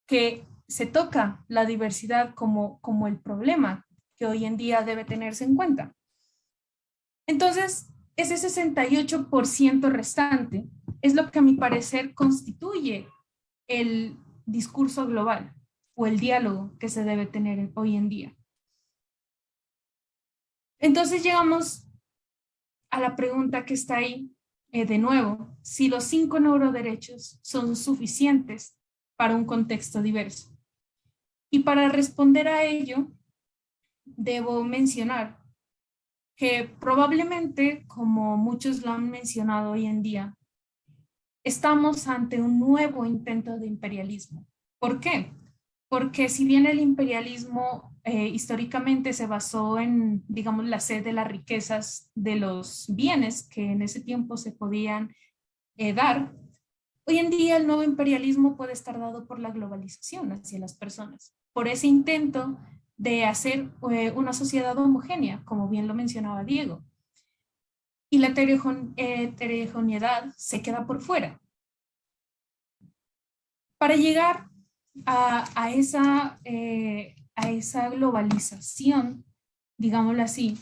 que se toca la diversidad como el problema que hoy en día debe tenerse en cuenta. Entonces, ese 68% restante es lo que a mi parecer constituye el discurso global o el diálogo que se debe tener hoy en día. Entonces llegamos a la pregunta que está ahí, de nuevo, si los 5 neuroderechos son suficientes para un contexto diverso. Y para responder a ello, debo mencionar que probablemente, como muchos lo han mencionado hoy en día, estamos ante un nuevo intento de imperialismo. ¿Por qué? Porque si bien el imperialismo históricamente se basó en, digamos, la sed de las riquezas de los bienes que en ese tiempo se podían dar, hoy en día el nuevo imperialismo puede estar dado por la globalización hacia las personas, por ese intento de hacer una sociedad homogénea, como bien lo mencionaba Diego. Y la heterogeneidad se queda por fuera. Para llegar a esa globalización, digámoslo así,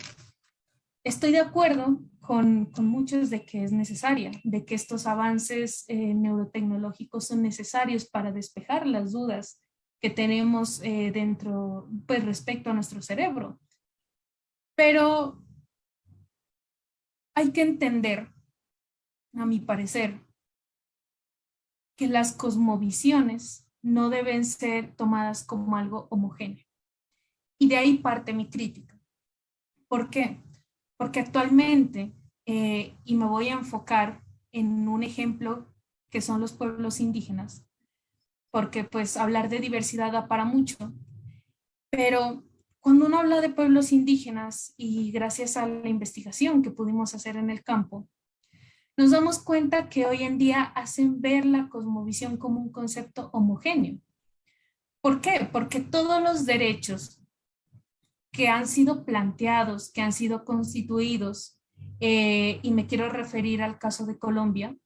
estoy de acuerdo con muchos de que es necesaria, de que estos avances neurotecnológicos son necesarios para despejar las dudas que tenemos dentro, pues respecto a nuestro cerebro. Pero hay que entender, a mi parecer, que las cosmovisiones no deben ser tomadas como algo homogéneo. Y de ahí parte mi crítica. ¿Por qué? Porque actualmente, y me voy a enfocar en un ejemplo que son los pueblos indígenas, porque pues hablar de diversidad da para mucho, pero cuando uno habla de pueblos indígenas y gracias a la investigación que pudimos hacer en el campo, nos damos cuenta que hoy en día hacen ver la cosmovisión como un concepto homogéneo. ¿Por qué? Porque todos los derechos que han sido planteados, que han sido constituidos, y me quiero referir al caso de Colombia,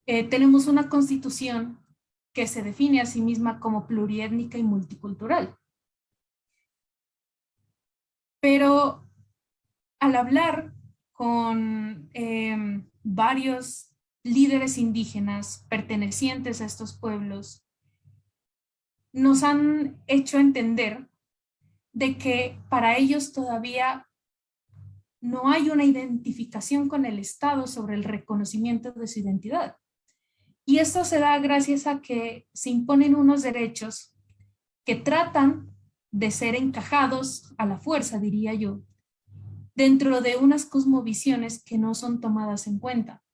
tenemos una constitución que se define a sí misma como pluriétnica y multicultural. Pero al hablar con varios líderes indígenas pertenecientes a estos pueblos, nos han hecho entender de que para ellos todavía no hay una identificación con el Estado sobre el reconocimiento de su identidad. Y esto se da gracias a que se imponen unos derechos que tratan de ser encajados a la fuerza, diría yo, dentro de unas cosmovisiones que no son tomadas en cuenta.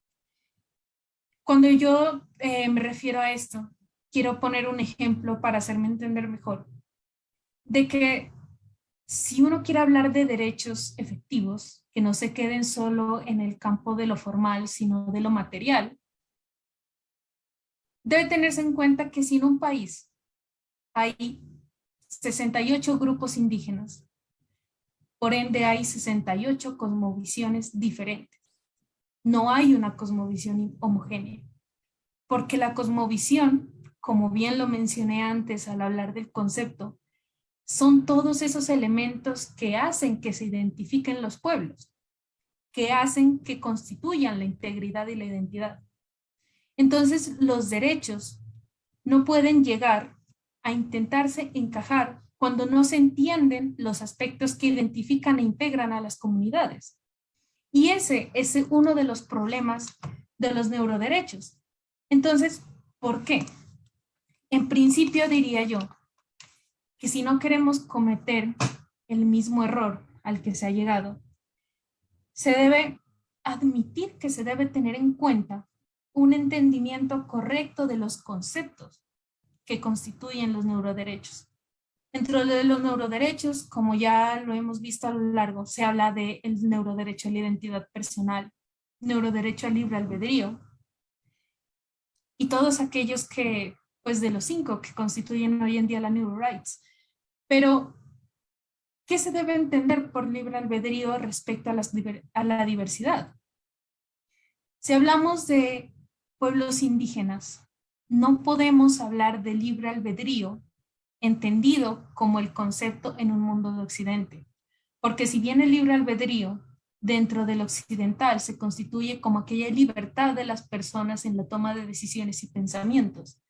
Cuando yo me refiero a esto, quiero poner un ejemplo para hacerme entender mejor, de que si uno quiere hablar de derechos efectivos, que no se queden solo en el campo de lo formal, sino de lo material, debe tenerse en cuenta que si en un país hay 68 grupos indígenas, por ende hay 68 cosmovisiones diferentes. No hay una cosmovisión homogénea, porque la cosmovisión, como bien lo mencioné antes al hablar del concepto, son todos esos elementos que hacen que se identifiquen los pueblos, que hacen que constituyan la integridad y la identidad. Entonces, los derechos no pueden llegar a intentarse encajar cuando no se entienden los aspectos que identifican e integran a las comunidades. Y ese es uno de los problemas de los neuroderechos. Entonces, ¿por qué? En principio diría yo que si no queremos cometer el mismo error al que se ha llegado, se debe admitir que se debe tener en cuenta un entendimiento correcto de los conceptos que constituyen los neuroderechos. Dentro de los neuroderechos, como ya lo hemos visto a lo largo, se habla del neuroderecho a la identidad personal, neuroderecho al libre albedrío, y todos aquellos que, pues de los 5 que constituyen hoy en día la neurorights. Pero, ¿qué se debe entender por libre albedrío respecto a la diversidad? Si hablamos de pueblos indígenas, no podemos hablar de libre albedrío entendido como el concepto en un mundo de Occidente, porque si bien el libre albedrío dentro del occidental se constituye como aquella libertad de las personas en la toma de decisiones y pensamientos,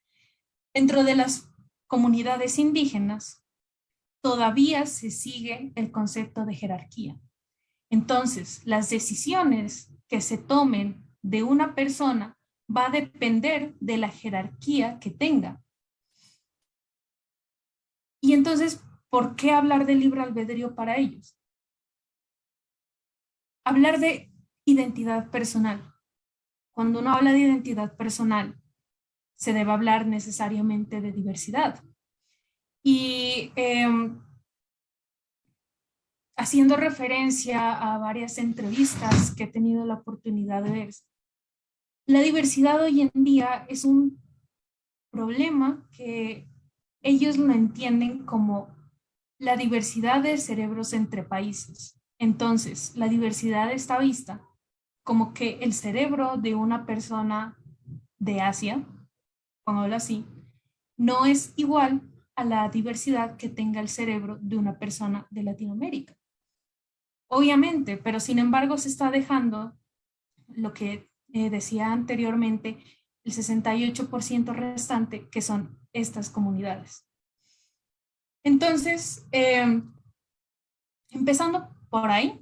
Dentro de las comunidades indígenas, todavía se sigue el concepto de jerarquía. Entonces, las decisiones que se tomen de una persona va a depender de la jerarquía que tenga. Y entonces, ¿por qué hablar de libre albedrío para ellos? Hablar de identidad personal. Cuando uno habla de identidad personal, se debe hablar necesariamente de diversidad. Y haciendo referencia a varias entrevistas que he tenido la oportunidad de ver, la diversidad hoy en día es un problema que ellos lo entienden como la diversidad de cerebros entre países. Entonces, la diversidad está vista como que el cerebro de una persona de Asia, pongámoslo así, no es igual a la diversidad que tenga el cerebro de una persona de Latinoamérica. Obviamente, pero sin embargo se está dejando lo que decía anteriormente, el 68% restante, que son estas comunidades. Entonces, empezando por ahí,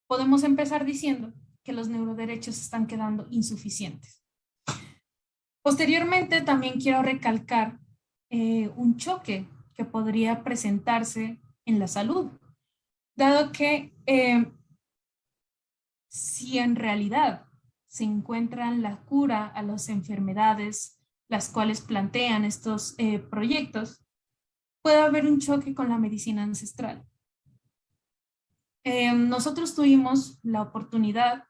podemos empezar diciendo que los neuroderechos están quedando insuficientes. Posteriormente, también quiero recalcar un choque que podría presentarse en la salud, dado que si en realidad se encuentran la cura a las enfermedades las cuales plantean estos proyectos, puede haber un choque con la medicina ancestral. Nosotros tuvimos la oportunidad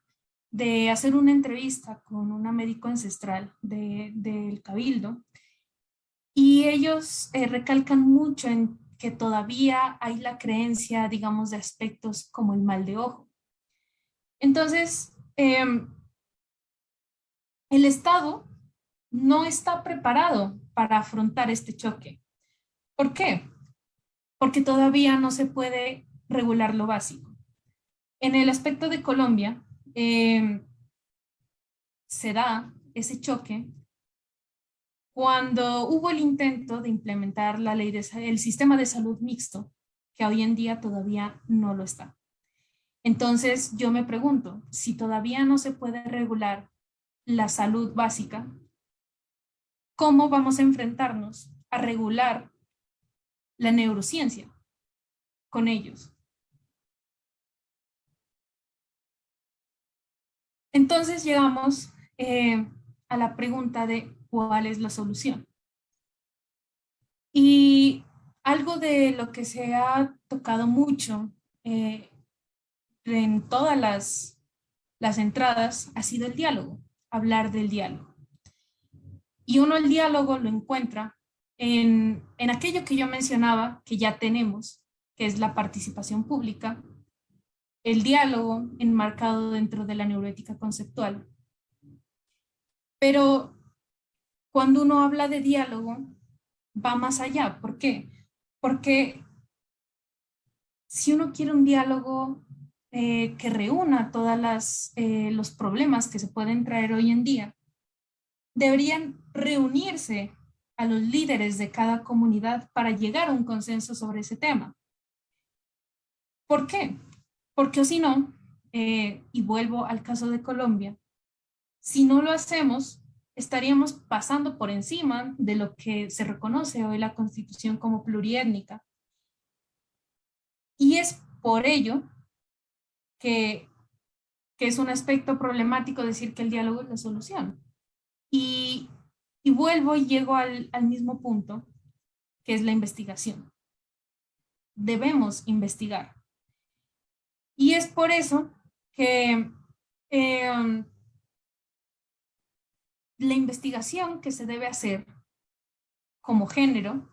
de hacer una entrevista con una médico ancestral del Cabildo y ellos recalcan mucho en que todavía hay la creencia, digamos, de aspectos como el mal de ojo. Entonces, el Estado no está preparado para afrontar este choque. ¿Por qué? Porque todavía no se puede regular lo básico. En el aspecto de Colombia, se da ese choque cuando hubo el intento de implementar la ley del sistema de salud mixto, que hoy en día todavía no lo está. Entonces, yo me pregunto, si todavía no se puede regular la salud básica, ¿cómo vamos a enfrentarnos a regular la neurociencia con ellos? Entonces llegamos a la pregunta de cuál es la solución. Y algo de lo que se ha tocado mucho en todas las entradas ha sido el diálogo, hablar del diálogo. Y uno el diálogo lo encuentra en aquello que yo mencionaba, que ya tenemos, que es la participación pública, el diálogo enmarcado dentro de la neuroética conceptual. Pero cuando uno habla de diálogo, va más allá. ¿Por qué? Porque si uno quiere un diálogo que reúna todos los problemas que se pueden traer hoy en día, deberían reunirse a los líderes de cada comunidad para llegar a un consenso sobre ese tema. ¿Por qué? Porque o si no, y vuelvo al caso de Colombia, si no lo hacemos, estaríamos pasando por encima de lo que se reconoce hoy la Constitución como pluriétnica. Y es por ello que es un aspecto problemático decir que el diálogo es la solución. Y vuelvo y llego al mismo punto, que es la investigación. Debemos investigar. Y es por eso que la investigación que se debe hacer como género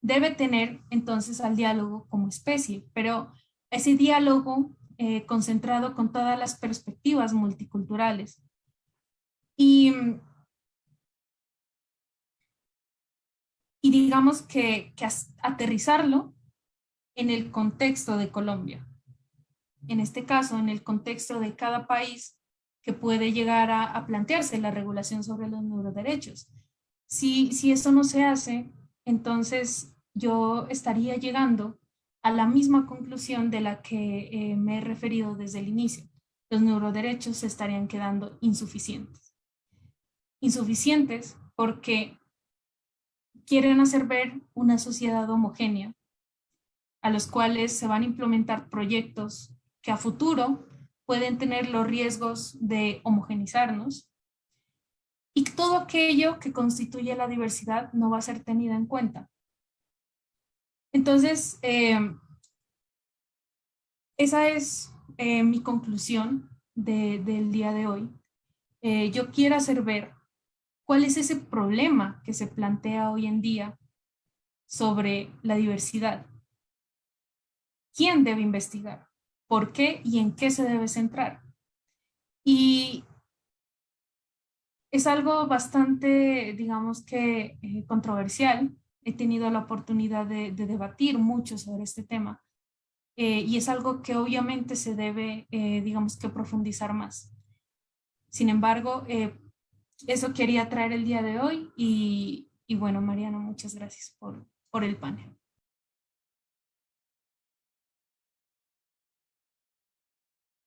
debe tener entonces al diálogo como especie, pero ese diálogo concentrado con todas las perspectivas multiculturales. Y digamos que aterrizarlo en el contexto de Colombia. En este caso, en el contexto de cada país que puede llegar a plantearse la regulación sobre los neuroderechos. Si eso no se hace, entonces yo estaría llegando a la misma conclusión de la que me he referido desde el inicio. Los neuroderechos se estarían quedando insuficientes. Insuficientes porque quieren hacer ver una sociedad homogénea, a los cuales se van a implementar proyectos que a futuro pueden tener los riesgos de homogenizarnos, y todo aquello que constituye la diversidad no va a ser tenida en cuenta. Entonces, esa es mi conclusión del día de hoy. Yo quiero hacer ver cuál es ese problema que se plantea hoy en día sobre la diversidad. ¿Quién debe investigar? ¿Por qué y en qué se debe centrar? Y es algo bastante, digamos que, controversial. He tenido la oportunidad de debatir mucho sobre este tema y es algo que obviamente se debe, digamos que, profundizar más. Sin embargo, eso quería traer el día de hoy y bueno, Mariano, muchas gracias por el panel.